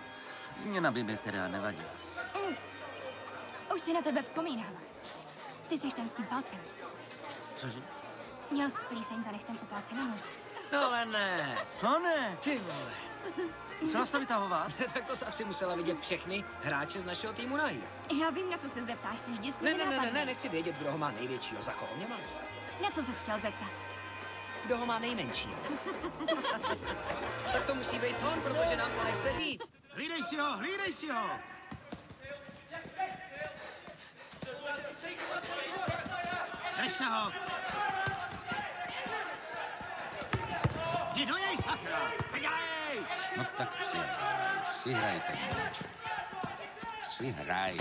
Změna by mi teda nevadila. Už si na tebe vzpomínám. Ty jsi ten s tím palcem. Cože? Měl jsi plíseň za nechtem u palce na noze. No ale ne. Co ne? Ty vole. Musela jsi to vytahovat? Tak to jsi asi musela vidět všechny hráče z našeho týmu najít. Já vím, na co se zeptáš, jsi vždycky Ne, nechci vědět, kdo ho má největšího, za koho mě máš. Na co jsi chtěl zeptat? Kdo ho má nejmenšího? Tak to musí být on, protože nám to nechce říct. Hlídej si ho, hlídej si ho! Drž se ho! Jdi do něj, sakra! Dělej! No tak přihraj ten míč. Přihraj.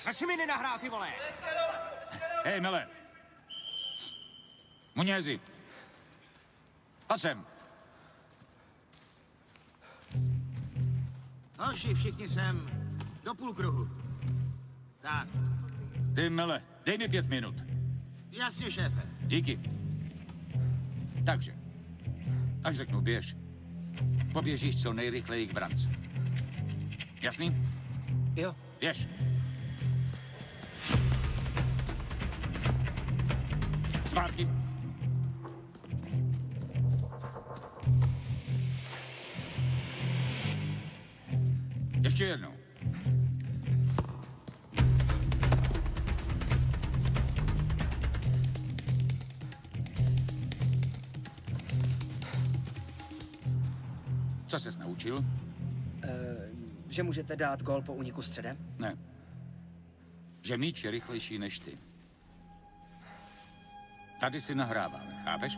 Proč si mi nenahrál, ty vole? Hej, Mele. Munězi. A sem. Hoši, všichni sem. Do půlkruhu. Tak. Ty mele, dej mi 5 minut. Jasně, šéfe. Díky. Takže, až řeknu běž, poběžíš co nejrychleji k brance. Jasný? Jo. Běž. Zpátky. Ještě jednou. Co ses naučil? Že můžete dát gól po úniku středem? Ne. Že míč je rychlejší než ty. Tady si nahráváme, chápeš?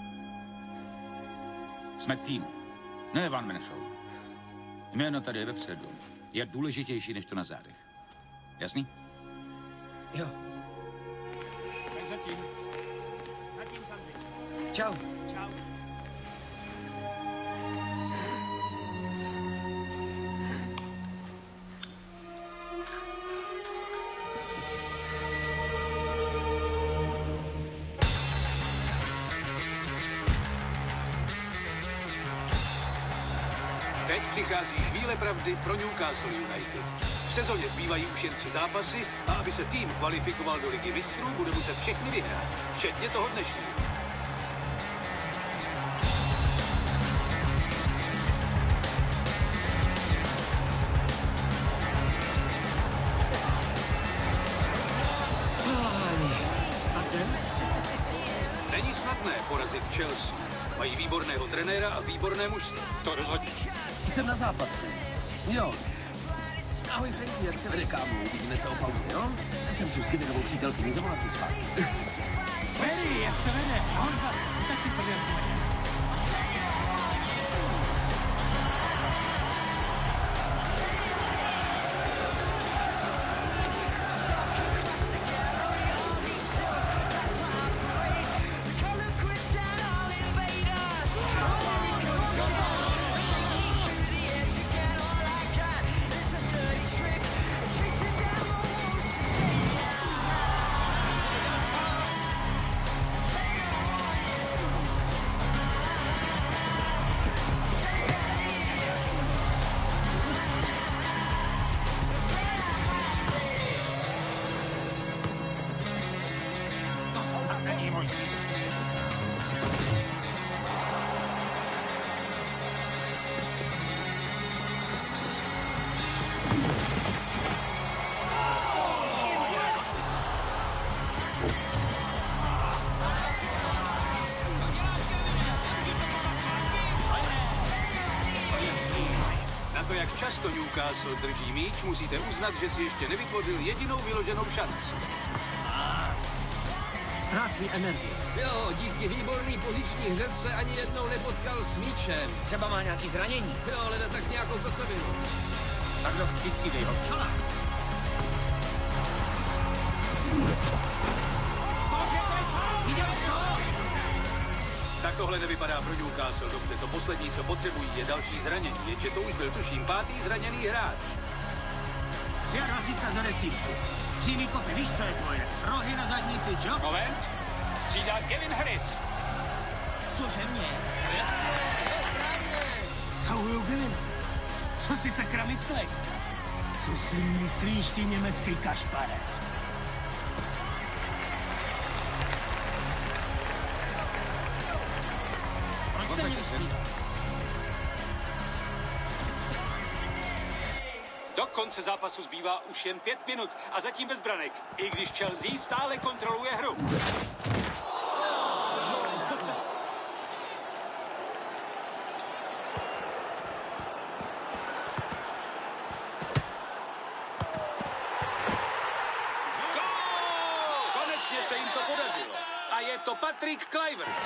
Jsme tým, ne one man show. Jméno tady je vepředu. Je důležitější než to na zádech. Jasný? Jo. Tak zatím. Zatím, Sandy. Čau. Čau. Teď přichází chvíle pravdy pro Newcastle United. V sezóně zbývají už jen 3 zápasy a aby se tým kvalifikoval do Ligy mistrů, bude muset všechny vyhrát, včetně toho dnešního. Není snadné porazit Chelsea. Mají výborného trenéra a výborné mužstvo. To rozhodně. Jsem na zápase. Jo. Ahoj, Franky, jak se vede, kámo? Uvidíme se o pauze, jo? Jsem tu s Gevinovou přítelkyní, zavolat tu zpátky. Ferry, jak se vede? Honza, co ti pověřuje? Jak často Newcastle drží míč, musíte uznat, že si ještě nevytvořil jedinou vyloženou šanci. Ztrácí energii. Jo, díky výborný poziční hře se ani jednou nepotkal s míčem. Třeba má nějaký zranění. Jo, ale tak nějakou kocovinu. Tak do vždycky dej ho čela. Tak tohle nevypadá pro Newcastle dobře. To poslední, co potřebují, je další zranění. Jenže to už byl tuším 5. zraněný hráč. 23 za desítku. Přímý kopy, víš, co je tvoje? Rohy na zadní tyč, jo? Moment. Střídá Kevin Harris. Cože mě? Jasně, jo, správně. Zahuju, Kevin. Co si sakra myslej? Co si myslíš, ty německý kašpare? Proč jste mě vystřídal? Do konce zápasu zbývá už jen 5 minut a zatím bez branek, i když Chelsea stále kontroluje hru. Gól! Konečně se jim to podařilo. A je to Patrick Kluivert.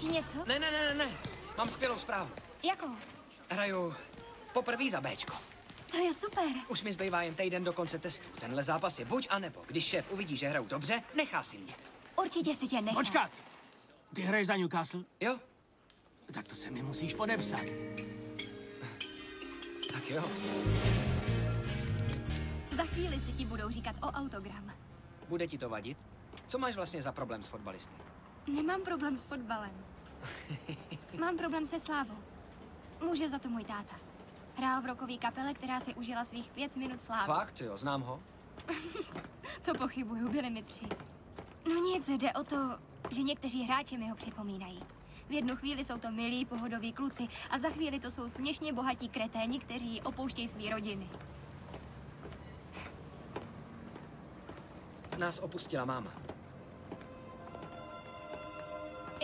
ti něco? Ne. Mám skvělou zprávu. Jakou? Hraju poprvé za Bčko. To je super. Už mi zbývá jen týden do konce testu. Tenhle zápas je buď a nebo. Když šéf uvidí, že hraju dobře, nechá si mě. Určitě si tě nechá. Počkat! Ty hraješ za Newcastle? Jo. Tak to se mi musíš podepsat. Tak jo. Za chvíli si ti budou říkat o autogram. Bude ti to vadit? Co máš vlastně za problém s fotbalisty? Nemám problém s fotbalem. Mám problém se slávou. Může za to můj táta. Hrál v rockové kapele, která si užila svých 5 minut slávy. Fakt, jo, znám ho. To pochybuju, byli mi 3. No nic, jde o to, že někteří hráči mi ho připomínají. V jednu chvíli jsou to milí, pohodoví kluci a za chvíli to jsou směšně bohatí kreténi, kteří opouštějí svý rodiny. Nás opustila máma.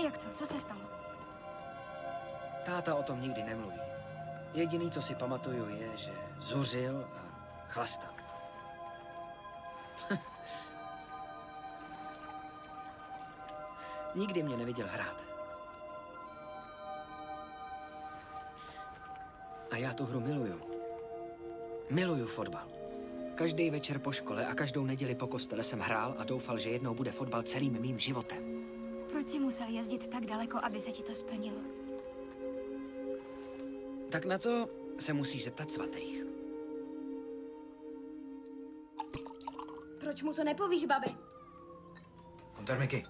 Jak to? Co se stalo? Táta o tom nikdy nemluví. Jediný, co si pamatuju, je, že zuřil a chlastak. Nikdy mě neviděl hrát. A já tu hru miluju. Miluju fotbal. Každý večer po škole a každou neděli po kostele jsem hrál a doufal, že jednou bude fotbal celým mým životem. Proč jsi musel jezdit tak daleko, aby se ti to splnilo? Tak na to se musíš zeptat svatých. Proč mu to nepovíš, babi? Contarme qué.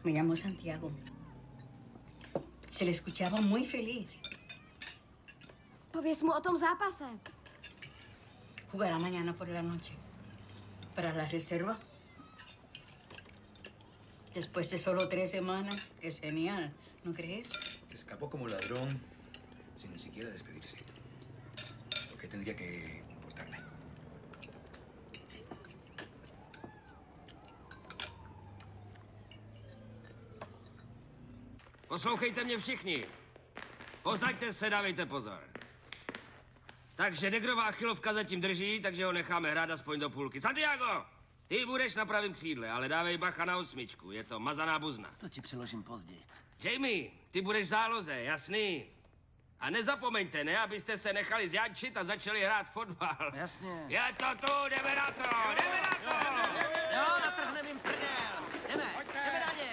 Me llamo Santiago. Se le escuchaba muy feliz. Pověz mu o tom zápase. Jugará mañana por la noche. Para la reserva. Después de solo 3 semanas. Es genial, ¿no crees? Escapó como ladrón sin ni siquiera despedirse. ¿Por qué tendría que importarme? Poslouchejte mě všichni. Posaďte se, dávejte pozor. Takže Negrová Achillovka zatím drží, takže ho necháme hrát aspoň do půlky. Santiago, ty budeš na pravém křídle, ale dávej bacha na 8. Je to mazaná buzna. To ti přeložím později. Jamie, ty budeš v záloze, jasný? A nezapomeňte, ne, abyste se nechali zjančit a začali hrát fotbal. Jasně. Je to tu, jdeme na to, jdeme na to! Jo, natrhnem jim prdel. Jdeme na ně.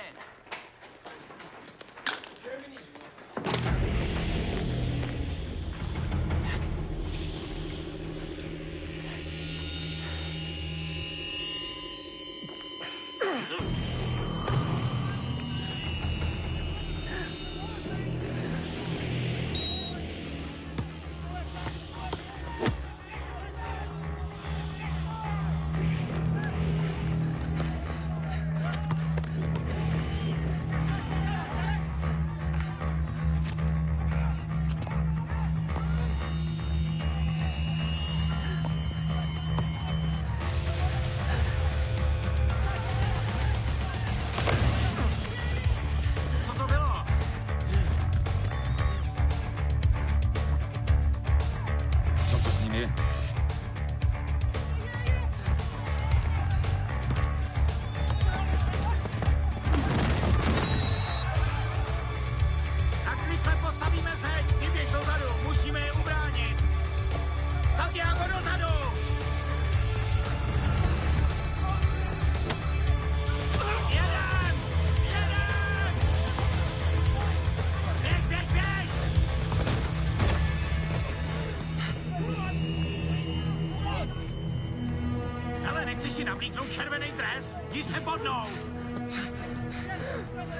si navlíknout červený dres? Jdi se bodnout!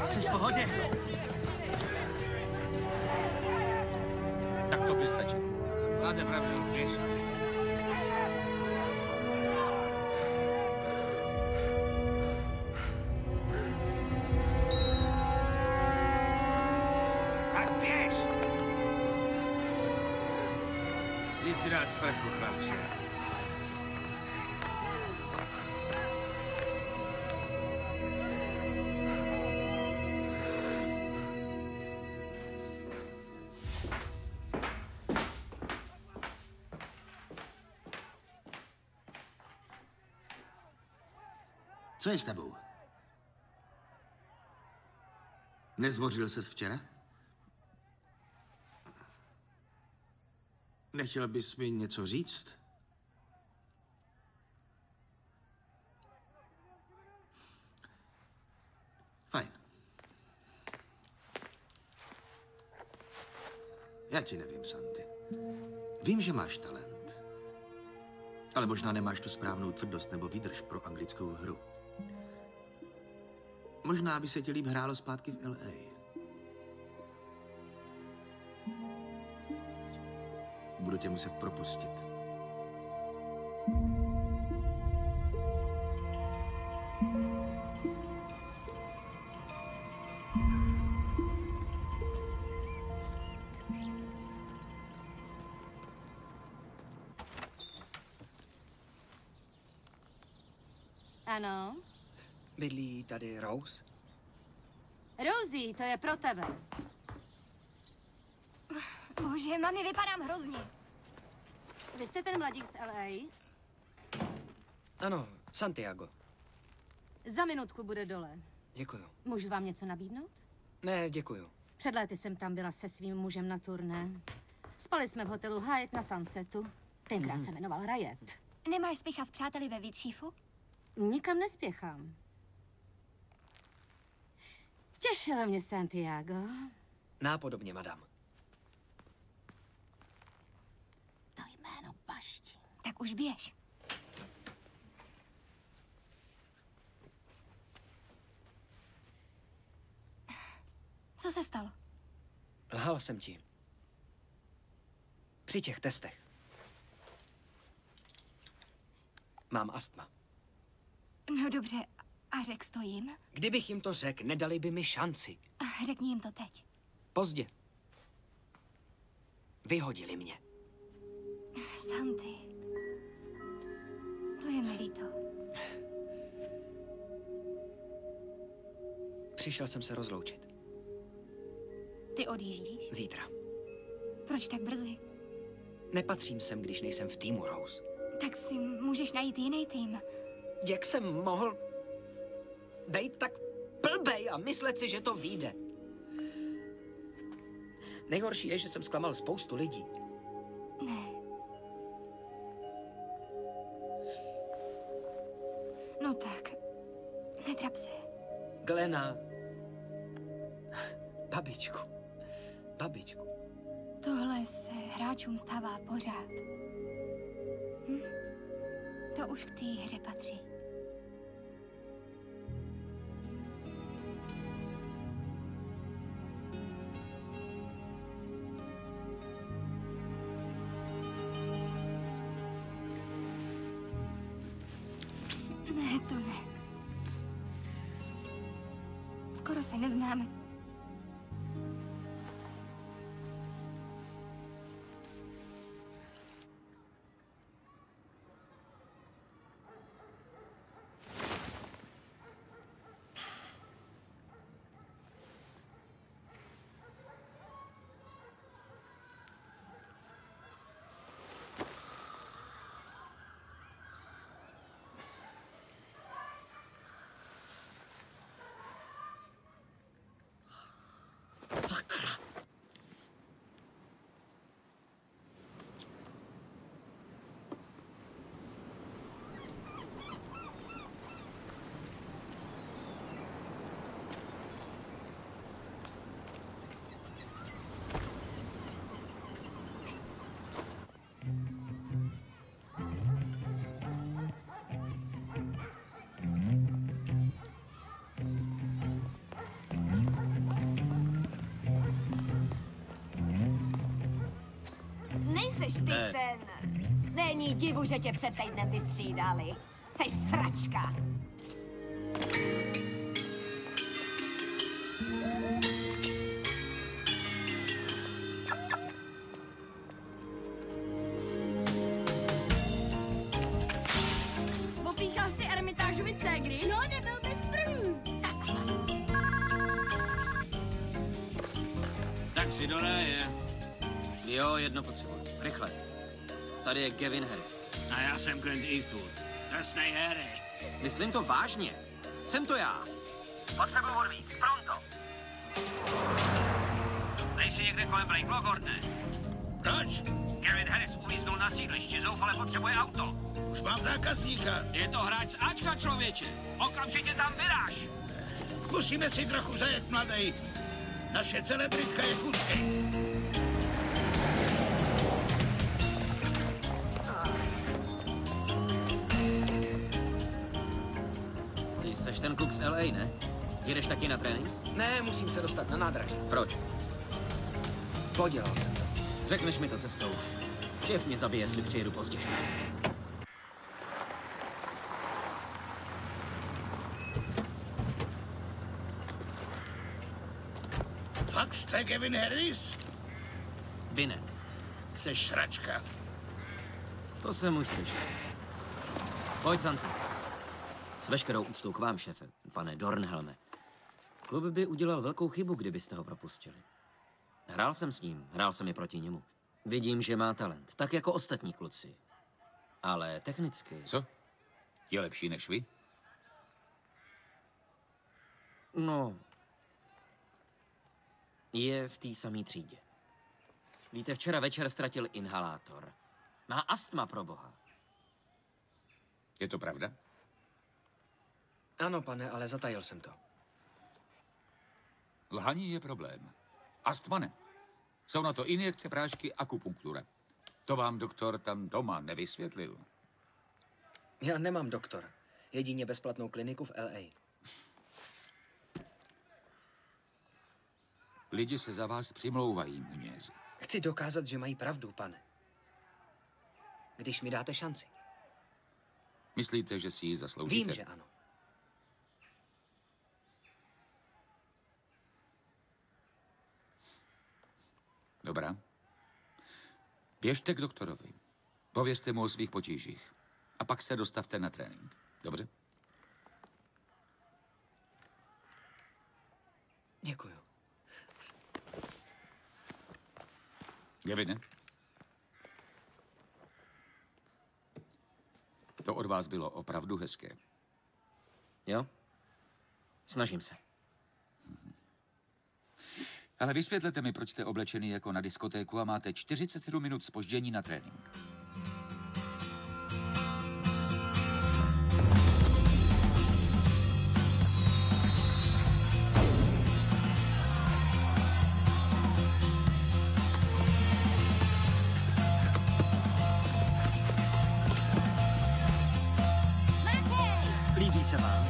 Jsi v pohodě? Tak to by stačilo. Máte pravdu, běž. Tak běž! Jdi si dát sprchu, chlapče. Co je s tebou? Nezbořil ses včera? Nechtěl bys mi něco říct? Fajn. Já ti nevím, Santy. Vím, že máš talent. Ale možná nemáš tu správnou tvrdost nebo výdrž pro anglickou hru. Možná by se ti líp hrálo zpátky v LA. Budu tě muset propustit. Ano. Bydlí tady Rose? Rosie, to je pro tebe. Bože, mami, vypadám hrozně. Vy jste ten mladík z LA? Ano, Santiago. Za minutku bude dole. Děkuju. Můžu vám něco nabídnout? Ne, děkuju. Před léty jsem tam byla se svým mužem na turné. Spali jsme v hotelu Hyatt na Sunsetu. Tenkrát se jmenoval Riot. Nemáš spěchat s přáteli ve Víčífu? Nikam nespěchám. Těšilo mě Santiago. Nápodobně, madam. To jméno baští. Tak už běž. Co se stalo? Lhal jsem ti. Při těch testech. Mám astma. No dobře, a řekl jsi to jim? Kdybych jim to řekl, nedali by mi šanci. Řekni jim to teď. Pozdě. Vyhodili mě. Santy. To je mi líto. Přišel jsem se rozloučit. Ty odjíždíš? Zítra. Proč tak brzy? Nepatřím sem, když nejsem v týmu, Rose. Tak si můžeš najít jiný tým. Jak jsem mohl být tak blbej a myslet si, že to vyjde? Nejhorší je, že jsem zklamal spoustu lidí. Ne. No tak, netrap se. Glena. Babičku. Tohle se hráčům stává pořád. To už k té hře patří. Ne, to ne. Skoro se neznáme. Sakra. Nejseš ty ten... Není divu, že tě před týdnem vystřídali. Seš sračka. Popíchal jsi ty Ermitážovi cégry? No, nebyl bez první. Tak si doleje. Jo, jedno potřebuji. Rychle. Tady je Gavin Harry. A já jsem Clint Eastwood. Drsnej Harry. Myslím to vážně. Jsem to já. Potřebuji odvík, pronto. Nejsi někde kolem Blake, ne? Proč? Gavin Harris uvíznul na sídlišti, zoufale potřebuje auto. Už mám zákazníka. Je to hráč z Ačka, člověče. Okamžitě tam vyráž. Musíme si trochu zajet, mladej. Naše celebritka je v úzké. Ty seš ten kluk z LA, ne? Jedeš taky na trénink? Ne, musím se dostat na nádraží. Proč? Podělal jsem to. Řekneš mi to cestou. Šéf mě zabije, jestli přijedu pozdě. Fakt jste Gavin Harris? Vy ne. Seš sračka. To jsem už slyšel. Pojď, Santi. S veškerou úctou k vám, šéfe, pane Dornhelme. Klub by udělal velkou chybu, kdybyste ho propustili. Hrál jsem s ním, hrál jsem i proti němu. Vidím, že má talent, tak jako ostatní kluci. Ale technicky... Co? Je lepší než vy? No... Je v té samé třídě. Víte, včera večer ztratil inhalátor. Má astma, pro boha. Je to pravda? Ano, pane, ale zatajil jsem to. Lhaní je problém. Astma ne. Jsou na to injekce, prášky, akupunktura. To vám doktor tam doma nevysvětlil. Já nemám doktora. Jedině bezplatnou kliniku v LA. Lidi se za vás přimlouvají, muněři. Chci dokázat, že mají pravdu, pane. Když mi dáte šanci. Myslíte, že si ji zasloužíte? Vím, že ano. Dobrá. Běžte k doktorovi. Povězte mu o svých potížích. A pak se dostavte na trénink. Dobře? Děkuju. Gavine? To od vás bylo opravdu hezké. Jo? Snažím se. Ale vysvětlete mi, proč jste oblečený jako na diskotéku a máte 47 minut zpoždění na trénink. Líbí se vám?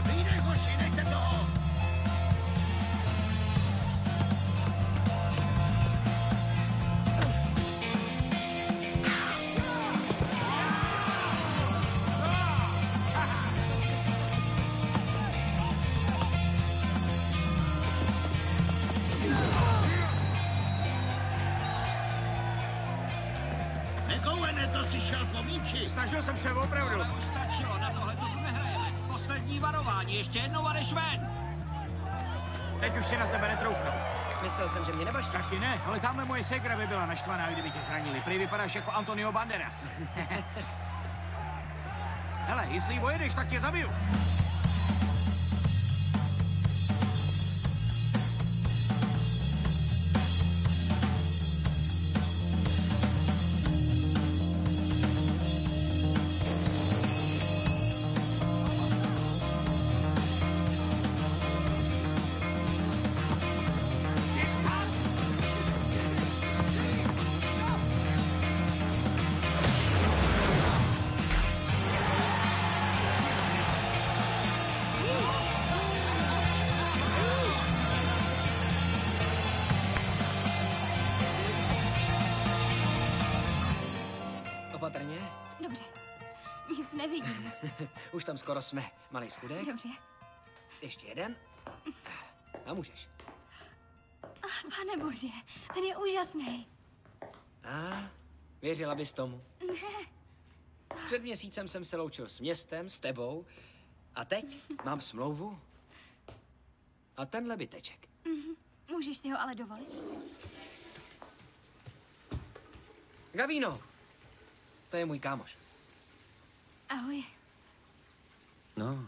Výdej oči, dejte toho! Nekouvene, to si šel po míči. Snažil jsem se opravdu. Ale už stačilo, na tohle tu nehrajeme. Poslední varování, ještě jednou a jdeš ven. Teď už si na tebe netroufnu. Myslel jsem, že mě nebaštíš. Taky ne, ale tamhle moje ségra by byla naštvaná, kdyby tě zranili. Prý vypadáš jako Antonio Banderas. Hele, jestli jí pojedeš, tak tě zabiju. Opatrně. Dobře. Nic nevidím. Už tam skoro jsme. Malý schudek. Dobře. Ještě jeden. A můžeš. Pane bože, ten je úžasný. A věřila bys tomu? Ne. Před měsícem jsem se loučil s městem, s tebou. A teď mám smlouvu. A tenhle byteček. Můžeš si ho ale dovolit? Gavino, To je můj kámoš. Ahoj. No.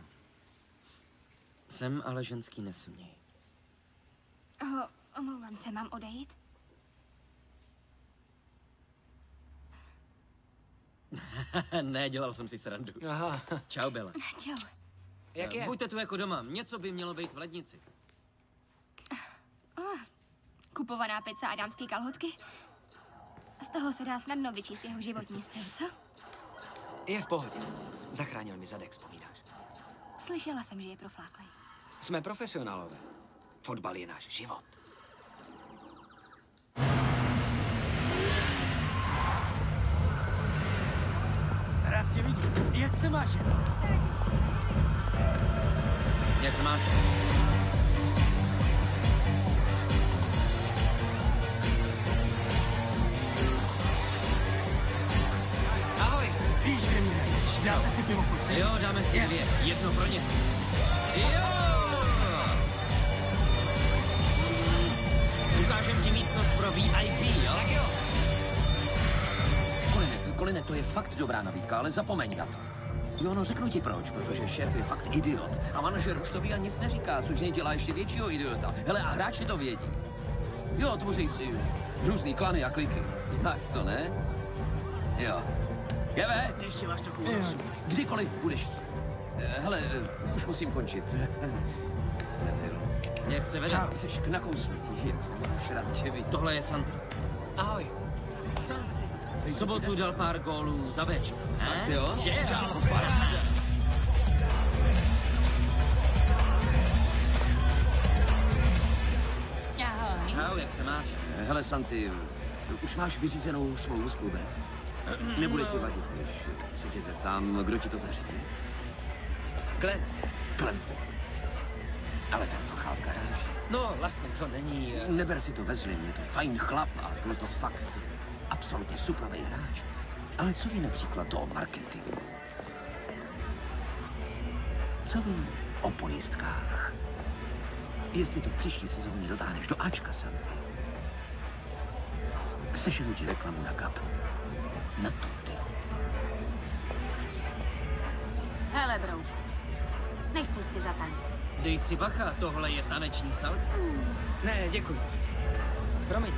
Jsem ale ženský nesměj. Omlouvám se, mám odejít? Ne, dělal jsem si srandu. Aha. Čau, Bela. Čau. Jak je? Buďte tu jako doma. Něco by mělo být v lednici. Kupovaná pizza a dámský kalhotky? Z toho se dá snadno vyčíst jeho životní styl, co? Je v pohodě. Zachránil mi zadek, vzpomínáš? Slyšela jsem, že je profláklej. Jsme profesionálové. Fotbal je náš život. Rád tě vidím. Jak se máš? Jak se máš? Ahoj. Víš, kde mě najdeš. Dáme si pivo po Jo, dáme si dvě. Jedno pro ně. Jo! Ukážem ti místnost pro VIP, jo? Tak jo. Koline, to je fakt dobrá nabídka, ale zapomeň na to. Jo, no řeknu ti proč, protože šéf je fakt idiot. A manažer už tobě nic neříká, což z něj dělá ještě většího idiota. Hele, a hráči to vědí. Jo, tvoří si různý klany a kliky. Znáš to, ne? Jo. Jeve? Ještě máš trochu času. Kdykoliv budeš chtít. Hele, už musím končit. Jak se vede? Jsi k nakousnutí, jak se máš, rád tě vidět. Tohle je Santi. Ahoj. Santi. V sobotu dal pár gólů za Bčko. Fakt jo? Ahoj. Čau, jak se máš? Hele, Santi, už máš vyřízenou smlouvu s klubem. Nebude ti vadit, když se tě zeptám, kdo ti to zařídí. Glenn Ford. Ale ten fachá v garáži. No, vlastně to není... Neber si to ve zlým, je to fajn chlap a byl to fakt absolutně suprovej hráč. Ale co ví například to o marketingu? Co ví o pojistkách? Jestli to v příští sezóně dotáhneš do Ačka, Santi, seženu ti reklamu na Gap. Na to ty. Hele, bro. Nechceš si zatančit? Dej si bacha, tohle je taneční salsa. Ne, děkuji. Promiň.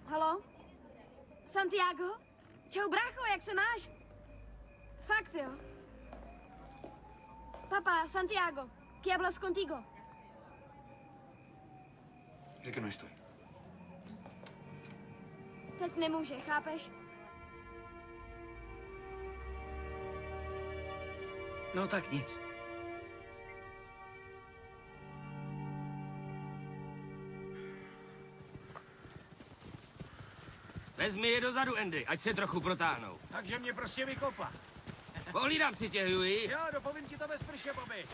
Halo? Santiago? Čau, brácho, jak se máš? Fakt, jo? Papá, Santiago, ¿qué hablas contigo? ¿De qué no estoy? Teď nemůže, chápeš? No tak nic. Vezmi je dozadu, Andy, ať se trochu protáhnou. Takže mě prostě vykopa. Pohlídám si tě, Huey. Jo, dopovím ti to bez prše, Bobby.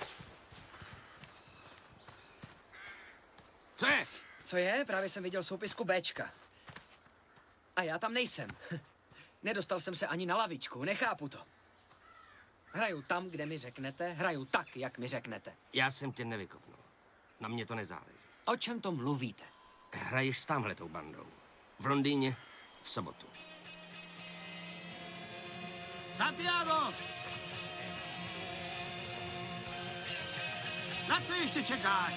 Co je? Co je? Právě jsem viděl soupisku Bčka. A já tam nejsem. Nedostal jsem se ani na lavičku, nechápu to. Hraju tam, kde mi řeknete, hraju tak, jak mi řeknete. Já jsem tě nevykopnul. Na mě to nezáleží. O čem to mluvíte? Hraješ s támhletou bandou. V Londýně v sobotu. Santiago! Na co ještě čekáš?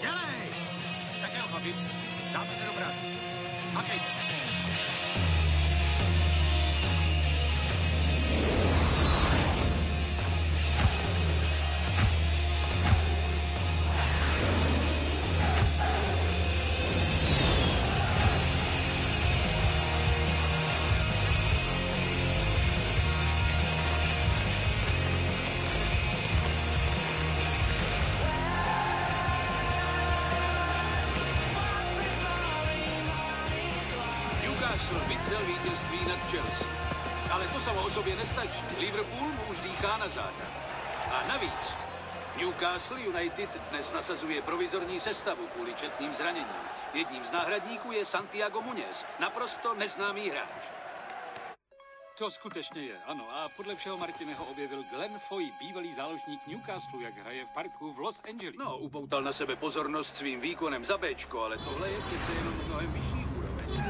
Dělej! Tak jo, chlapi, dáme se do práce. Makejte. převzal vítězství nad Chelsea. Ale to samo o sobě nestačí. Liverpool mu už dýchá na záda. A navíc Newcastle United dnes nasazuje provizorní sestavu kvůli četným zraněním. Jedním z náhradníků je Santiago Muñez, naprosto neznámý hráč. To skutečně je, ano. A podle všeho Martineho objevil Glenn Foy, bývalý záložník Newcastlu, jak hraje v parku v Los Angeles. No, upoutal na sebe pozornost svým výkonem za Bčko, ale tohle je přece jenom mnohem vyšší úroveň.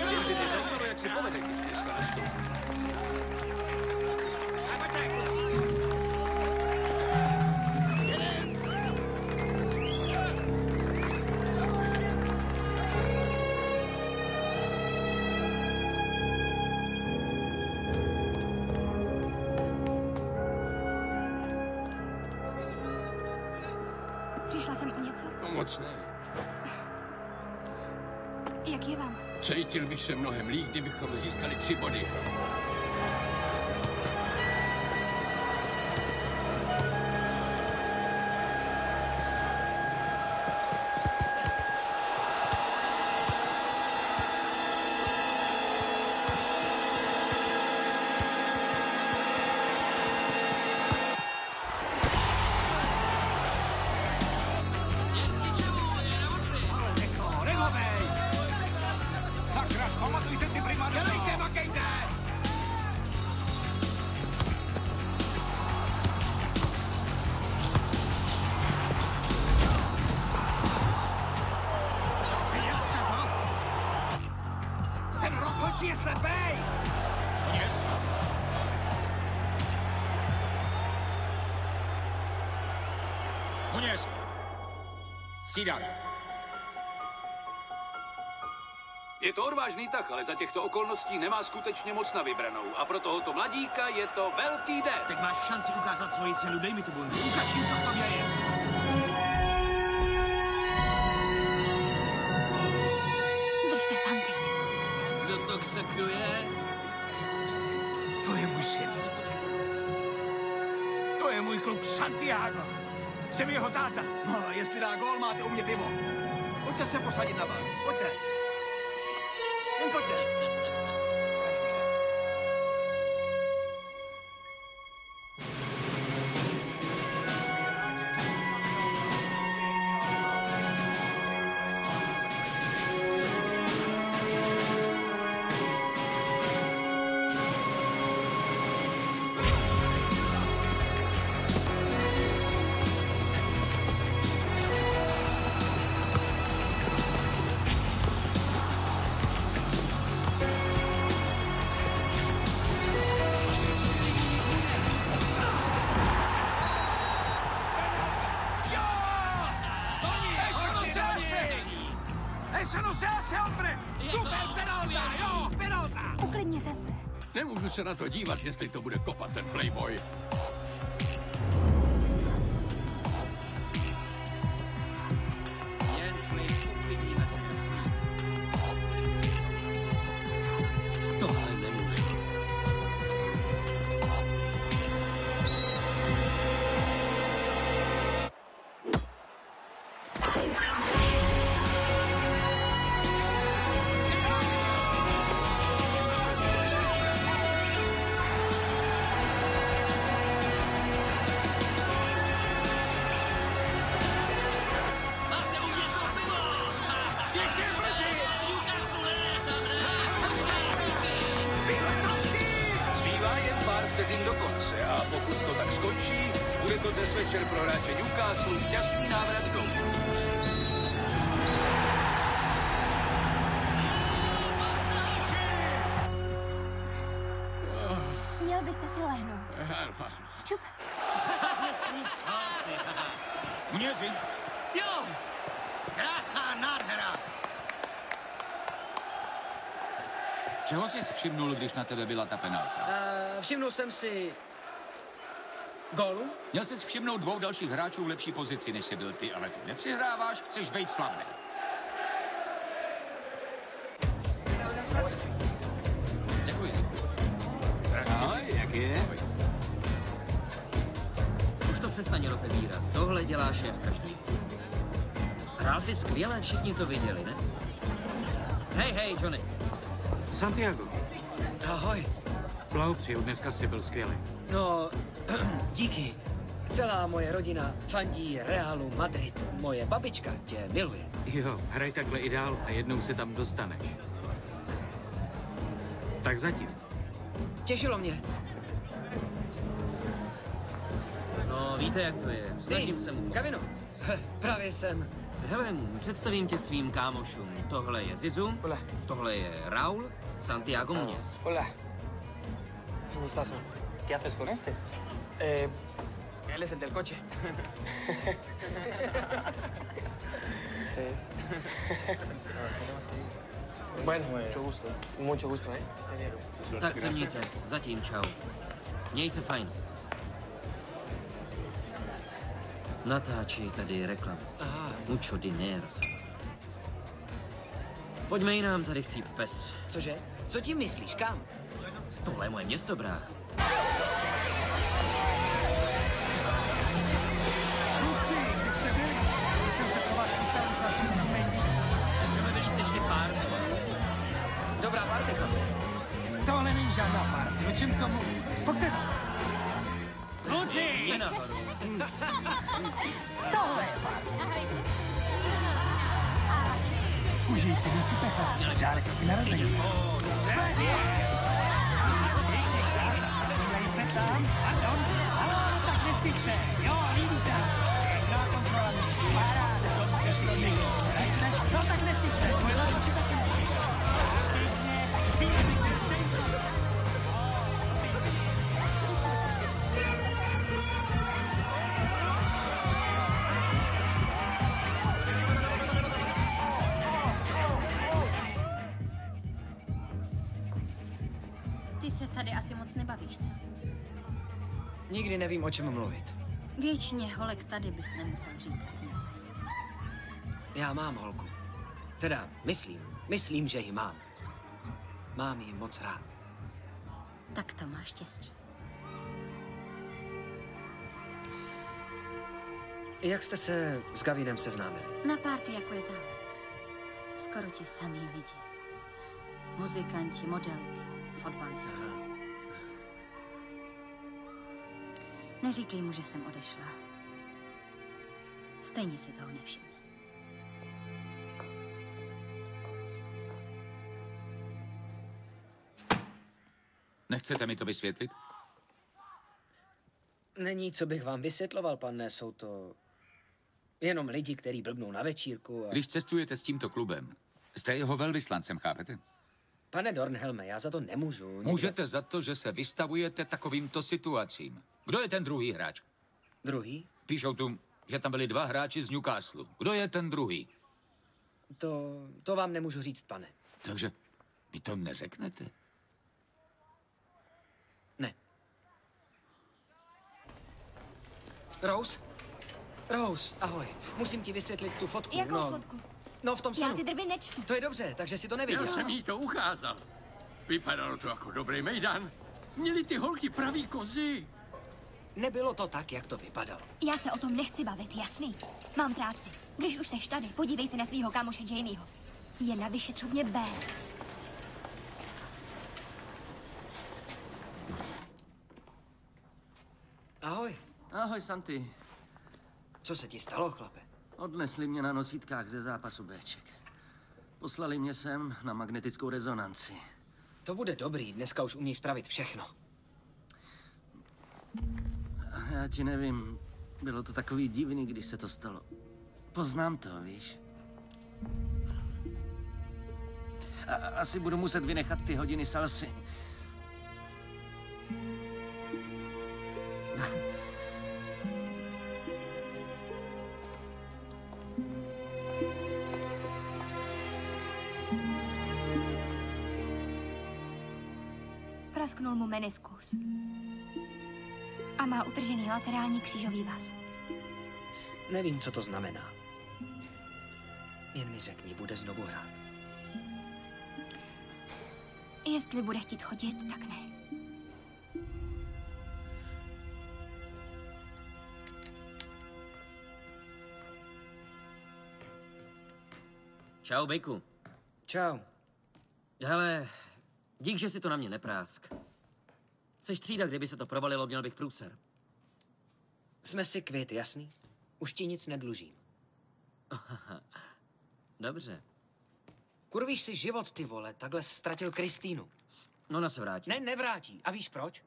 Jen by mě zajímalo, jak si povede, když dneska nastoupí. Přišla jsem o něco? No moc ne. Jak je vám? Cítil bych se mnohem líp, kdybychom získali 3 body. Sakra, pamatuj se ty primárně! Dělejte, makejte! Viděl jste to? Ten rozhodčí je slepej! Muñez! Střídáš. Je to odvážný tah, ale za těchto okolností nemá skutečně moc na vybranou. A pro tohoto mladíka je to velký den. Teď máš šanci ukázat svoji cenu, dej mi tu bundu. Ukaž jim, co v tobě je. Drž se, Santi. Kdo to ksekruje? To je můj syn. To je můj kluk Santiago. Jsem jeho táta. No, jestli dá gól, máte u mě pivo. Pojďte se posadit na bar. Pojďte. Jen pojďte. Eso no se hace, hombre! Super penalta, jo, penalta! Uklidněte se. Nemůžu se na to dívat, jestli to bude kopat ten playboy. Jen klid, uklidníme se, jasný. Tohle nemůžu. Zbývá jen pár vteřin do konce a pokud to tak skončí, bude to dnes večer pro hráče Newcastle šťastný návrat domů. Měl byste si lehnout. Čup. Tanečník sásy. Muñezi! Jo! Krása, nádhera! Čeho jsi všimnul, když na tebe byla ta penalta? Všimnul jsem si... gólu? Měl jsi všimnout 2 dalších hráčů v lepší pozici, než jsi byl ty, ale ty nepřihráváš, chceš být slavný. Děkuji. Ahoj, jak je? Už to přestaň rozebírat. Tohle dělá šéf každý. Hrál si skvěle, všichni to viděli, ne? Hej, Johnny. Santiago, Ahoj. blahopřeju, dneska jsi byl skvělý. No, díky. Celá moje rodina fandí Realu Madrid. Moje babička tě miluje. Jo, hraj takhle i dál a jednou se tam dostaneš. Tak zatím. Těšilo mě. No, víte, jak to je. Snažím se mu. Gavino, právě jsem. Hele, představím tě svým kámošům. Tohle je Zizu, tohle je Raúl, Santiago Muñez. Hola. Un gustazo. ¿Qué haces con este? Él es el del coche. Sí. Bueno, mucho gusto, ¿eh? Está bien. Tak se mějte. Zatím čau. Měj se fajn. Natáčí tady reklamu. Mucho dinero. Pojďme jinam, tady chcíp pes. Cože? Co tím myslíš, kam? Tohle je moje město, brácho. Kluci, kde jste byli? Když jsem se pro vás chystal s Latinským Mendy. Můžeme vylíst ještě pár. Dobrá party, chlapi. Tohle není žádná party, o čem to mluví? Pojďte za. Kluci! Je nahoru. Tohle je party. Užij si, když si to chlapče, dárek k narození. Podívej se tam, pardon. Haló, tak nestyď se, jo, líbí se. Pěkná kontrola míčky, paráda. Dobře šlo někdo, no tak nestyď se, tvoje láko si taky nestyď. Pěkně, tak si je Ty se tady asi moc nebavíš, co? Nikdy nevím, o čem mluvit. Většině holek tady bys nemusel říkat nic. Já mám holku. Teda, myslím, že ji mám. Mám ji moc rád. Tak to máš štěstí. Jak jste se s Gavinem seznámili? Na párty, jako je tahle. Skoro ti samý lidi. Muzikanti, modelky, fotbalisti. Neříkej mu, že jsem odešla. Stejně si toho nevšimne. Nechcete mi to vysvětlit? Není, co bych vám vysvětloval, pane, jsou to jenom lidi, kteří blbnou na večírku a... Když cestujete s tímto klubem, jste jeho velvyslancem, chápete? Pane Dornhelme, já za to nemůžu. Můžete za to, že se vystavujete takovýmto situacím. Kdo je ten druhý hráč? Druhý? Píšou tu, že tam byli 2 hráči z Newcastle. Kdo je ten druhý? To vám nemůžu říct, pane. Takže vy to neřeknete? Ne. Rose, ahoj. Musím ti vysvětlit tu fotku. Jakou fotku? No, v tom Já sonu. ty drby nečtu. To je dobře, takže si to neviděl. Já jsem jí to ukázal. Vypadalo to jako dobrý mejdan. Měli ty holky pravý kozy. Nebylo to tak, jak to vypadalo. Já se o tom nechci bavit, jasný? Mám práci. Když už seš tady, podívej se na svého kámoše Jamieho. Je na vyšetřovně B. Ahoj. Ahoj, Santi. Co se ti stalo, chlape? Odnesli mě na nosítkách ze zápasu Bček. Poslali mě sem na magnetickou rezonanci. To bude dobrý, dneska už umí spravit všechno. Já ti nevím, bylo to takový divný, když se to stalo. Poznám to, víš? Asi budu muset vynechat ty hodiny salsy. Prasknul mu meniskus. A má utržený laterální křížový vaz. Nevím, co to znamená. Jen mi řekni, bude znovu hrát. Jestli bude chtít chodit, tak ne. Čau, Bejku. Čau. Hele, Dík, že si to na mě neprásk. Seš třída, kdyby se to provalilo, měl bych průser. Jsme si kvit, jasný? Už ti nic nedlužím. Dobře. Kurvíš si život, ty vole, takhle jsi ztratil Kristýnu. No, ona se vrátí. Ne, nevrátí. A víš proč?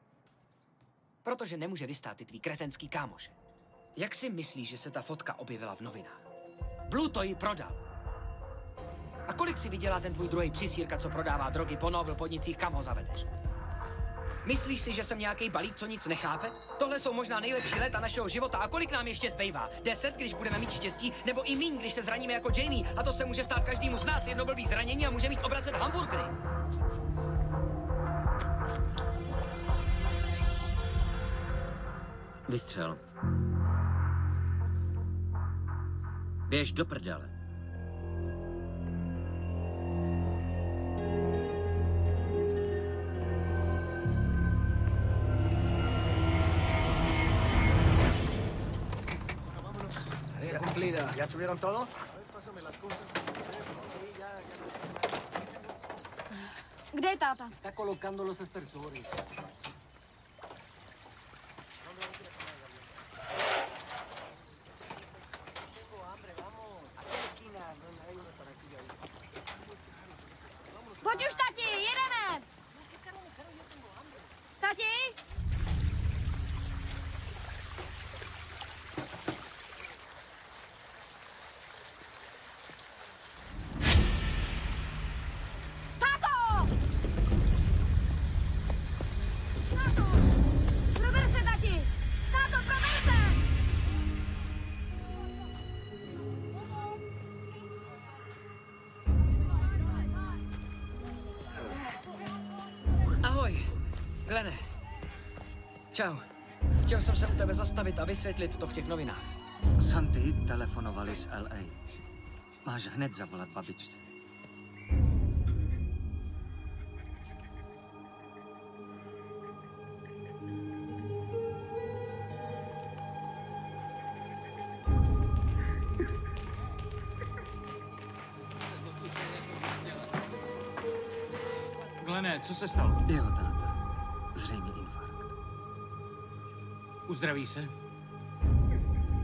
Protože nemůže vystát ty tvý kretenský kámoše. Jak si myslíš, že se ta fotka objevila v novinách? Blue to ji prodal. A kolik si vydělá ten tvůj druhý přisírka, co prodává drogy po Nobel podnicích, kam ho zavedeš? Myslíš si, že jsem nějaký balík, co nic nechápe? Tohle jsou možná nejlepší léta našeho života. A kolik nám ještě zbývá? 10, když budeme mít štěstí, nebo i míň, když se zraníme jako Jamie? A to se může stát každému z nás, jedno blbý zranění a může mít obracet hamburgery. Vystřel. Běž do prdele. ¿Ya subieron todo? Kde je táta? Está colocando los aspersores. Pojď už, tati, jedeme! Tati? Glene. Čau. Chtěl jsem se u tebe zastavit a vysvětlit to v těch novinách. Santy telefonovali z LA. Máš hned zavolat babičce. Glene, co se stalo? Jeho táta. Zřejmě infarkt. Uzdraví se?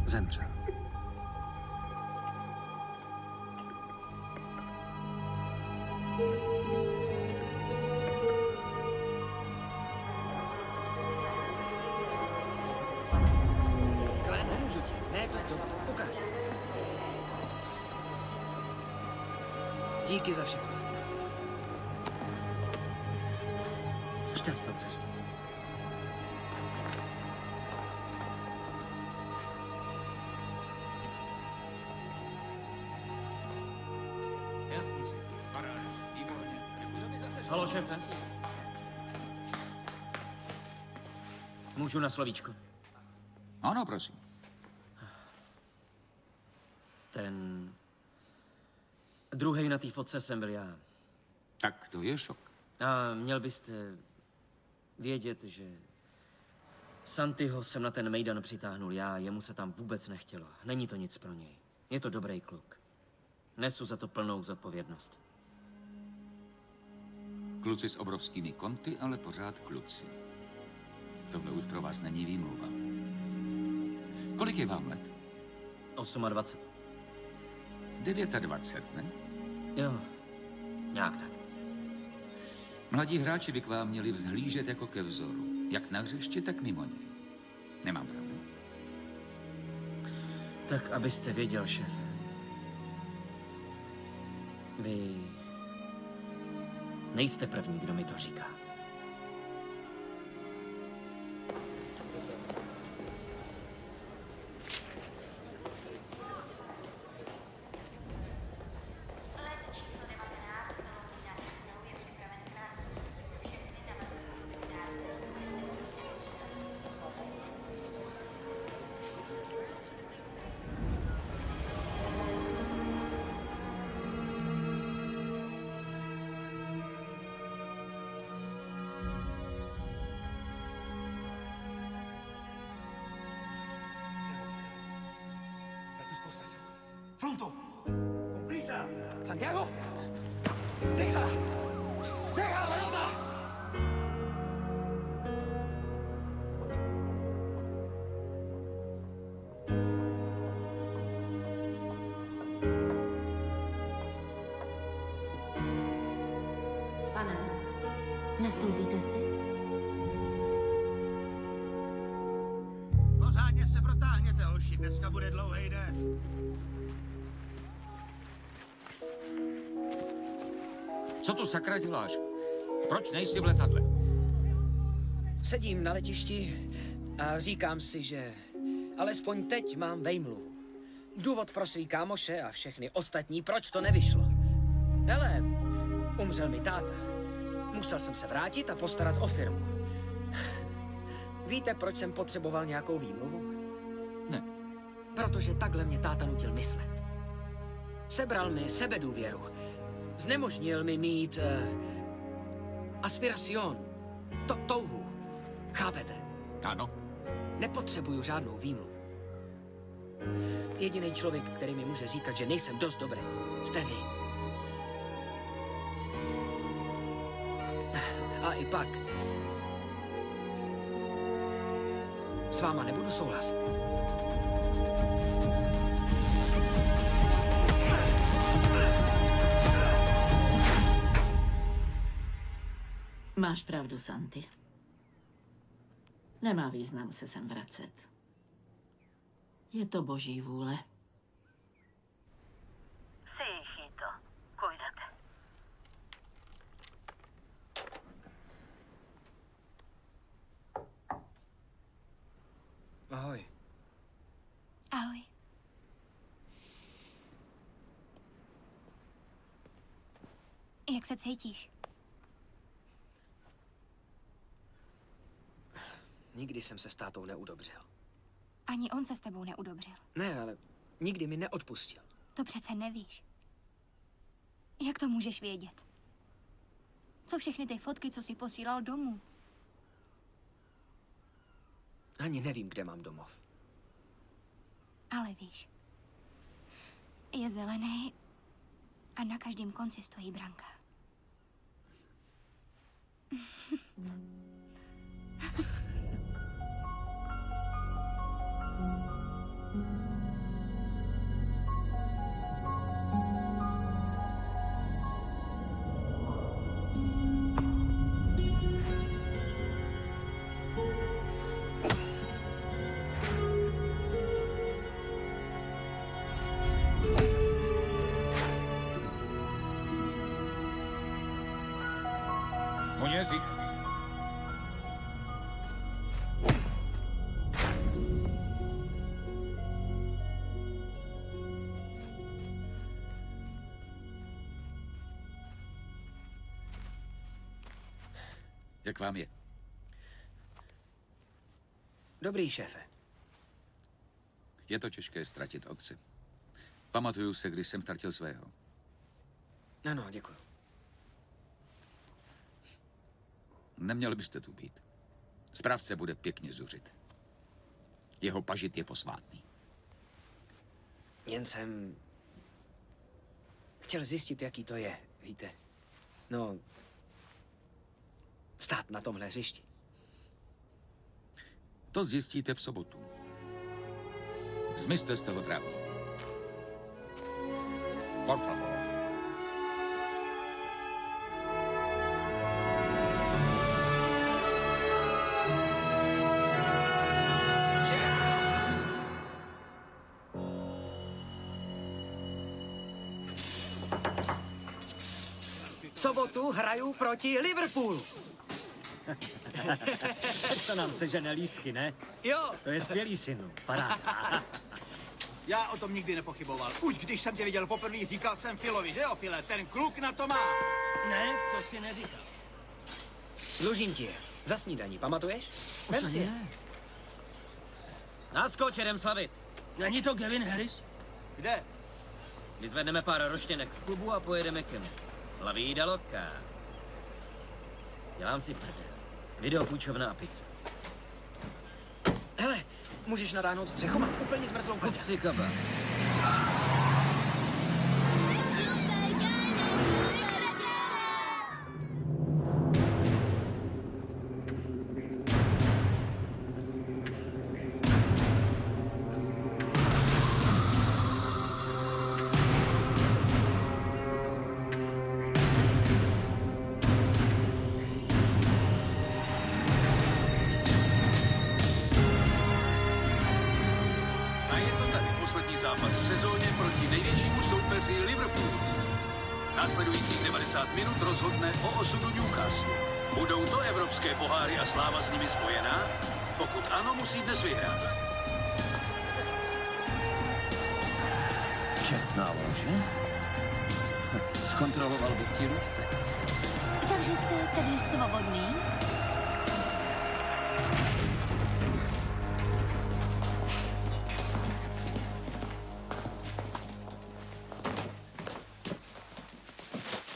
Zemřel. Glene, pomůžu ti. Ne, to ukáž. Díky za všechno. Šťastnou cestu. Jasný, že? Paráda. Výborně. Halo, šéfe. Můžu na slovíčko? Ano, prosím. Ten druhej na té fotce jsem byl já. Tak to je šok. A měl byste vědět, že Santyho jsem na ten mejdan přitáhnul já, jemu se tam vůbec nechtělo. Není to nic pro něj. Je to dobrý kluk. Nesu za to plnou zodpovědnost. Kluci s obrovskými konty, ale pořád kluci. Tohle už pro vás není výmluva. Kolik je vám let? 28. 29, ne? Jo, nějak tak. Mladí hráči by k vám měli vzhlížet jako ke vzoru. Jak na hřišti, tak mimo něj. Nemám pravdu? Tak abyste věděl, šéfe. Vy nejste první, kdo mi to říká. Pronto. Con prisa. Santiago. Déjala. Déjala, pelota. Nastoupíte si? Pořádně se protáhněte, holši, dneska bude dlouhý den. Co tu sakra děláš? Proč nejsi v letadle? Sedím na letišti a říkám si, že alespoň teď mám vejmluvu. Důvod pro svý kámoše a všechny ostatní, proč to nevyšlo. Hele, umřel mi táta. Musel jsem se vrátit a postarat o firmu. Víte, proč jsem potřeboval nějakou výmluvu? Ne. Protože takhle mě táta nutil myslet. Sebral mi sebedůvěru. Znemožnil mi mít aspiracion, touhu. Chápete? Ano. Nepotřebuju žádnou výmluvu. Jediný člověk, který mi může říkat, že nejsem dost dobrý, jste vy. A i pak s váma nebudu souhlasit. Máš pravdu, Santi. Nemá význam se sem vracet. Je to boží vůle. Sí, hijito. Cuídate. Ahoj. Ahoj. Jak se cítíš? Nikdy jsem se s tátou neudobřil. Ani on se s tebou neudobřil. Ne, ale nikdy mi neodpustil. To přece nevíš. Jak to můžeš vědět? Co všechny ty fotky, co jsi posílal domů? Ani nevím, kde mám domov. Ale víš, je zelený a na každém konci stojí branka. Munězi. Jak vám je? Dobrý, šéfe. Je to těžké ztratit otce. Pamatuju se, když jsem ztratil svého. Ano, děkuji. Neměli byste tu být. Správce bude pěkně zuřit. Jeho pažit je posvátný. Jen jsem chtěl zjistit, jaký to je, víte. No, stát na tomhle hřišti. To zjistíte v sobotu. Zmizte z toho trávníku. Por favor. V sobotu hraju proti Liverpoolu. To nám sežene lístky, ne? Jo. To je skvělý, synu. Paráda. Já o tom nikdy nepochyboval. Už když jsem tě viděl poprvé, říkal jsem Filovi, že jo, File, ten kluk na to má. Ne, to si neříkal. Dlužím ti je. Za snídaní, pamatuješ? Vem si je. Naskoč, jdem slavit. Není to Gavin Harris? Kde? Vyzvedneme pár roštěnek v klubu a pojedeme ke mně. La vida loca. Dělám si prdel. Videopůjčovna a pizza. Hele, můžeš nadáhnout střechu, mám úplně zmrzlou Kup si kabát. poslední zápas v sezóně proti největšímu soupeři Liverpoolu. Následujících 90 minut rozhodne o osudu Newcastle. Budou to evropské poháry a sláva s nimi spojená? Pokud ano, musí dnes vyhrát. Čestná lože? Zkontroloval bych ti lístek. Takže jste tedy svobodný?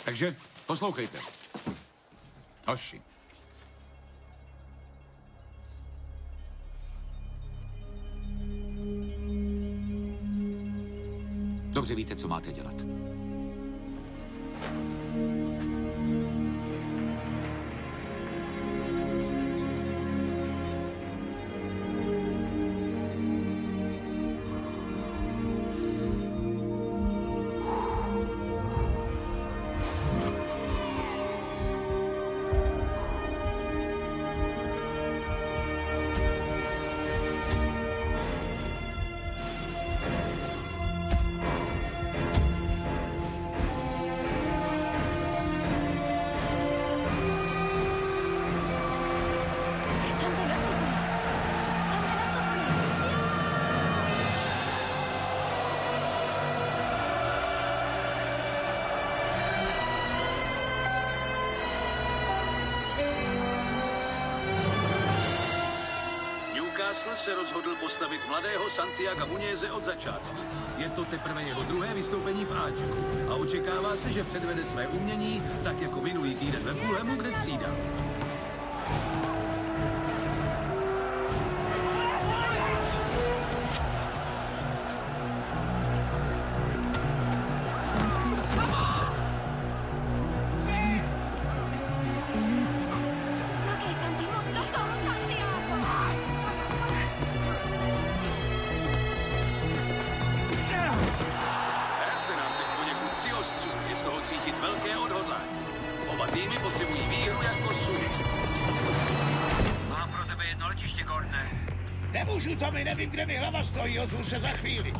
Takže poslouchejte. Hoši. Dobře víte, co máte dělat. Newcastle se rozhodl postavit mladého Santiaga Muñeze od začátku. Je to teprve jeho druhé vystoupení v Ačku a očekává se, že předvede své umění, tak jako minulý týden ve Fulhamu, kde střídal. Nemůžu, Tommy, nevím, kde mi hlava stojí, ozvu se za chvíli.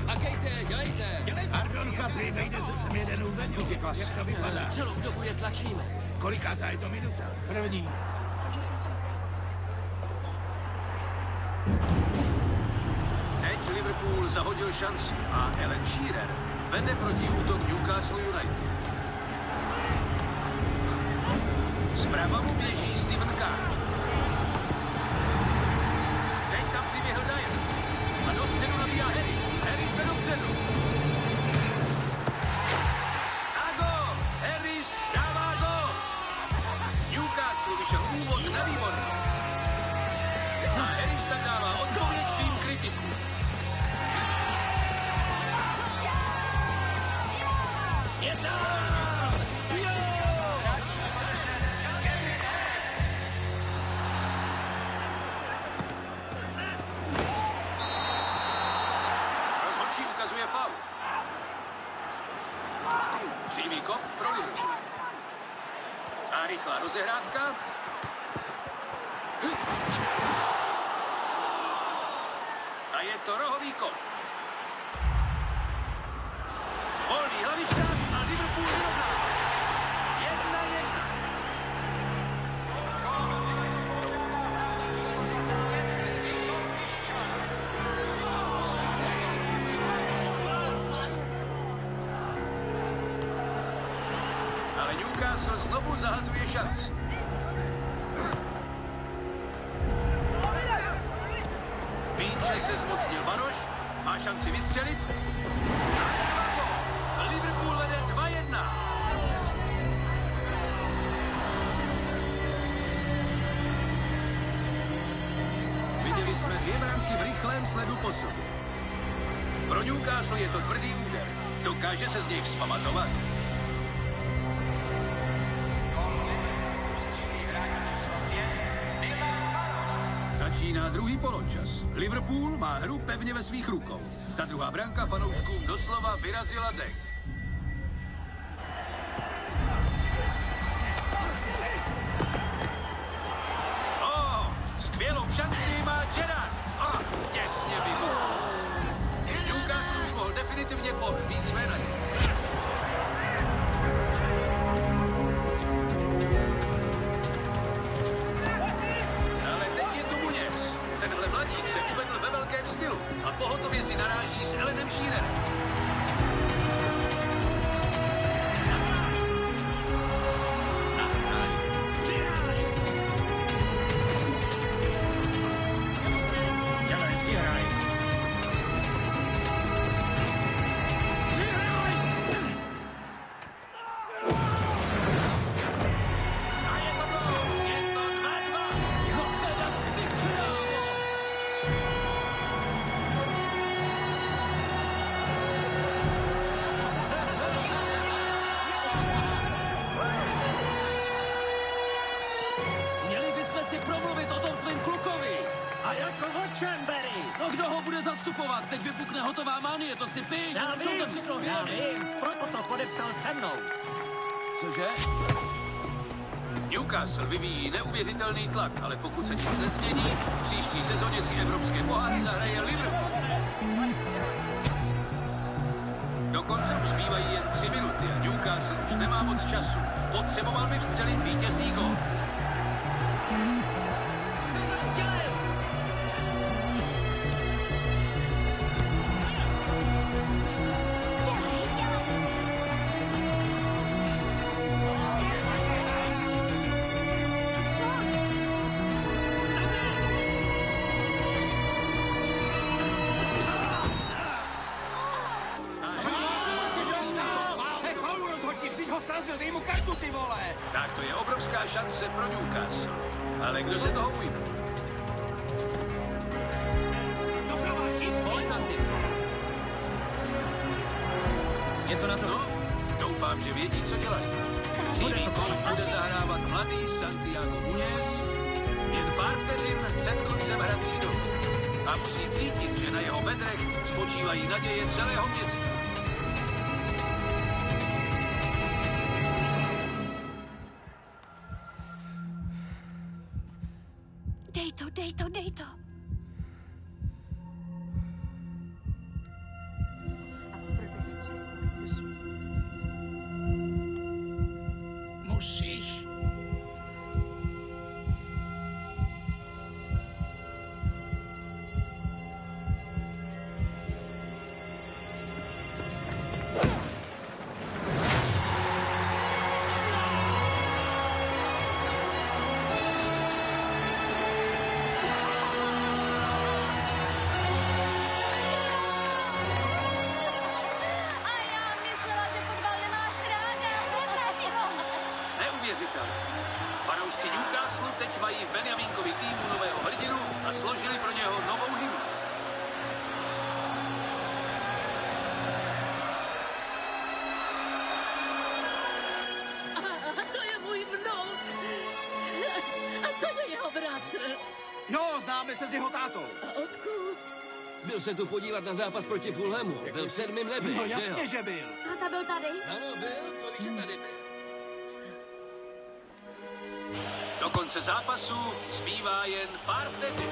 Makejte, dělejte. Pardon, papi, vejde se sem jeden úvedl. Jak to vypadá? Celou dobu je tlačíme. Kolikátá je to minuta? První. Teď Liverpool zahodil šanci a Alan Shearer vede proti útok Newcastle United. Zprava mu běží Steven Carr. Teď tam přiběhl Dyer. A do středu nabíjá Harris. Harris jde dopředu. A gól! Harris dává gól! Newcastle vyšel úvod na výborný. A Harris tak dává odpověď svým kritikům. Přímý kop pro Liverpool. A rychlá rozehrávka. A je to rohový kop. Volný hlavička a Liverpool vyrovná. 1-1. Newcastle znovu zahazuje šanc. Pínče se zmocnil Vanoš, má šanci vystřelit. Liverpool vede 2-1. Viděli jsme 2 branky v rychlém sledu po sobě. Pro Newcastle je to tvrdý úder. Dokáže se z něj vzpamatovat. Začíná druhý poločas. Liverpool má hru pevně ve svých rukou. Ta druhá branka fanouškům doslova vyrazila dech. Šanci má Gerrard. A těsně mimo. Newcastle už mohl definitivně pohřbít své naděje. Ale teď je tu Muněz. Tenhle mladík se uvedl ve velkém stylu a pohotově si naráží s Allenem Shearerem. Zastupovat, teď vypukne hotová manie, to si piš. Já vím, proto to podepsal se mnou. Cože? Newcastle vyvíjí neuvěřitelný tlak, ale pokud se nic nezmění, v příští sezóně si evropské poháry zahraje Liverpool. Dokonce už zbývají jen 3 minuty a Newcastle už nemá moc času. Potřeboval by vstřelit vítězný gól. Tak to je obrovská šance pro Newcastle. Ale kdo se toho ujme? Je to na to? No, doufám, že vědí, co dělají. Přímý kont bude zahrávat mladý Santiago Muñez jen pár vteřin před koncem hrací doby. A musí cítit, že na jeho bedrech spočívají naděje celého města. Dej to. Musíš. Fanoušci Newcastle teď mají v Benjamínkovi týmu nového hrdinu a složili pro něho novou hymnu. To je můj vnuk. A to je jeho bratr. Jo, známe se s jeho tátou. A odkud? Byl se tu podívat na zápas proti Fulhamu. Byl v 7. nebi, No jasně, že byl. Táta byl tady. Ano, byl, to víš, že tady byl. Do konce zápasu zbývá jen pár vteřin.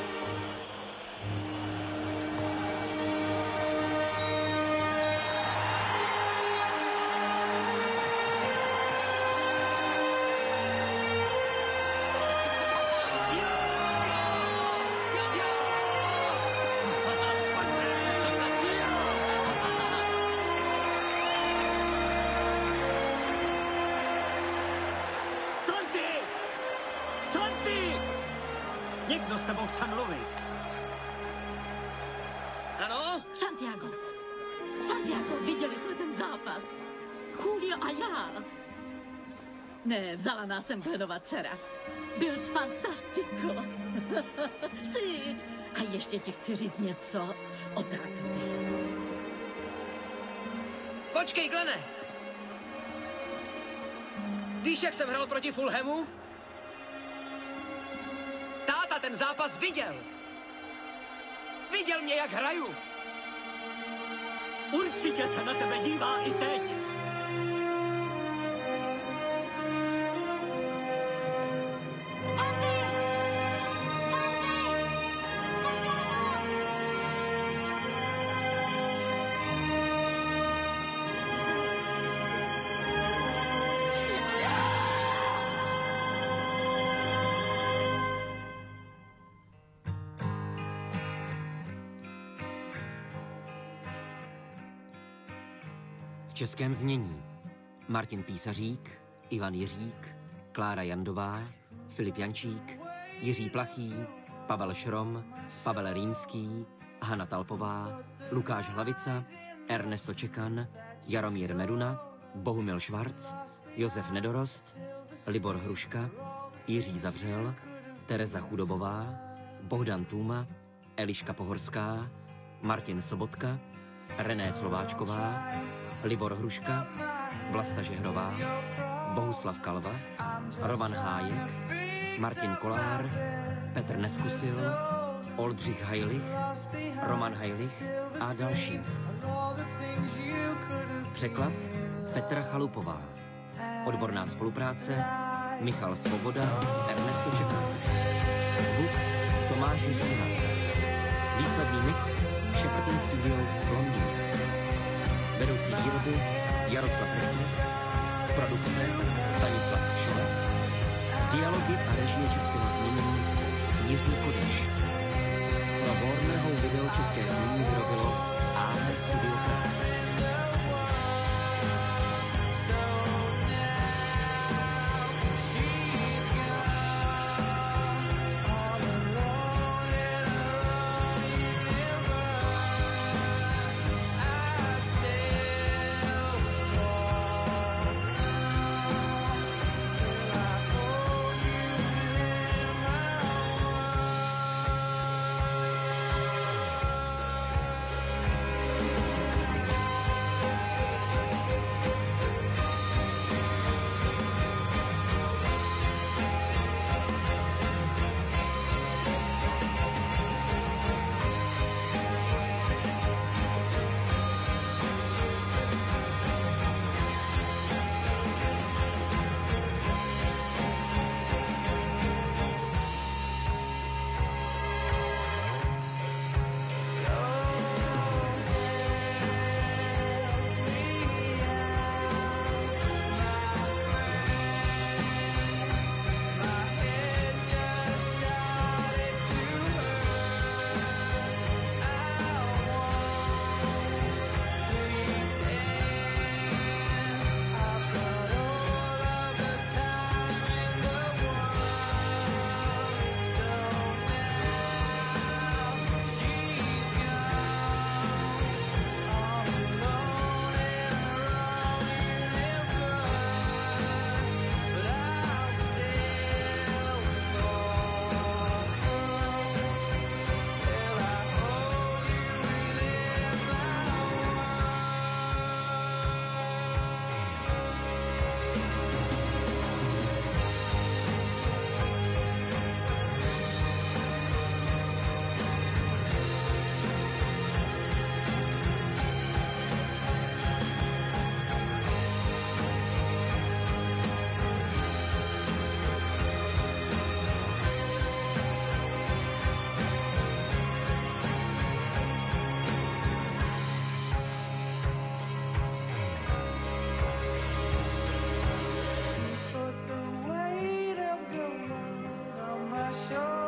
Někdo s tebou chce mluvit. Ano? Santiago, viděli jsme ten zápas. Julio a já. Ne, vzala nás sem Glenova dcera. Byl s fantastico. Si. A ještě ti chci říct něco o tátovi. Počkej, Glene! Víš, jak jsem hrál proti Fulhamu? Táta ten zápas viděl. Viděl mě, jak hraju. Určitě se na tebe dívá i teď. českém znění Martin Písařík, Ivan Jiřík, Klára Jandová, Filip Jančík, Jiří Plachý, Pavel Šrom, Pavel Rýnský, Hana Talpová, Lukáš Hlavica, Ernesto Čekan, Jaromír Meduna, Bohumil Švarc, Josef Nedorost, Libor Hruška, Jiří Zavřel, Tereza Chudobová, Bohdan Tůma, Eliška Pohorská, Martin Sobotka, René Slováčková, Libor Hruška, Vlasta Žehrová, Bohuslav Kalva, Roman Hájek, Martin Kolár, Petr Neskusil, Oldřich Hajlich, Roman Hajlich a další. Překlad Petra Chalupová. Odborná spolupráce Michal Svoboda, Ernesto Čekan. Zvuk Tomáš Jiřína. Výsledný mix Shepperton Studios v Londýně. Vedoucí výroby Jaroslav Rychlík. Produkce Stanislav Šole. Dialogy a režie českého znění Jiří Kodeš. Pro Warnerhou video české znění vyrobilo AHR Studio Praha. Show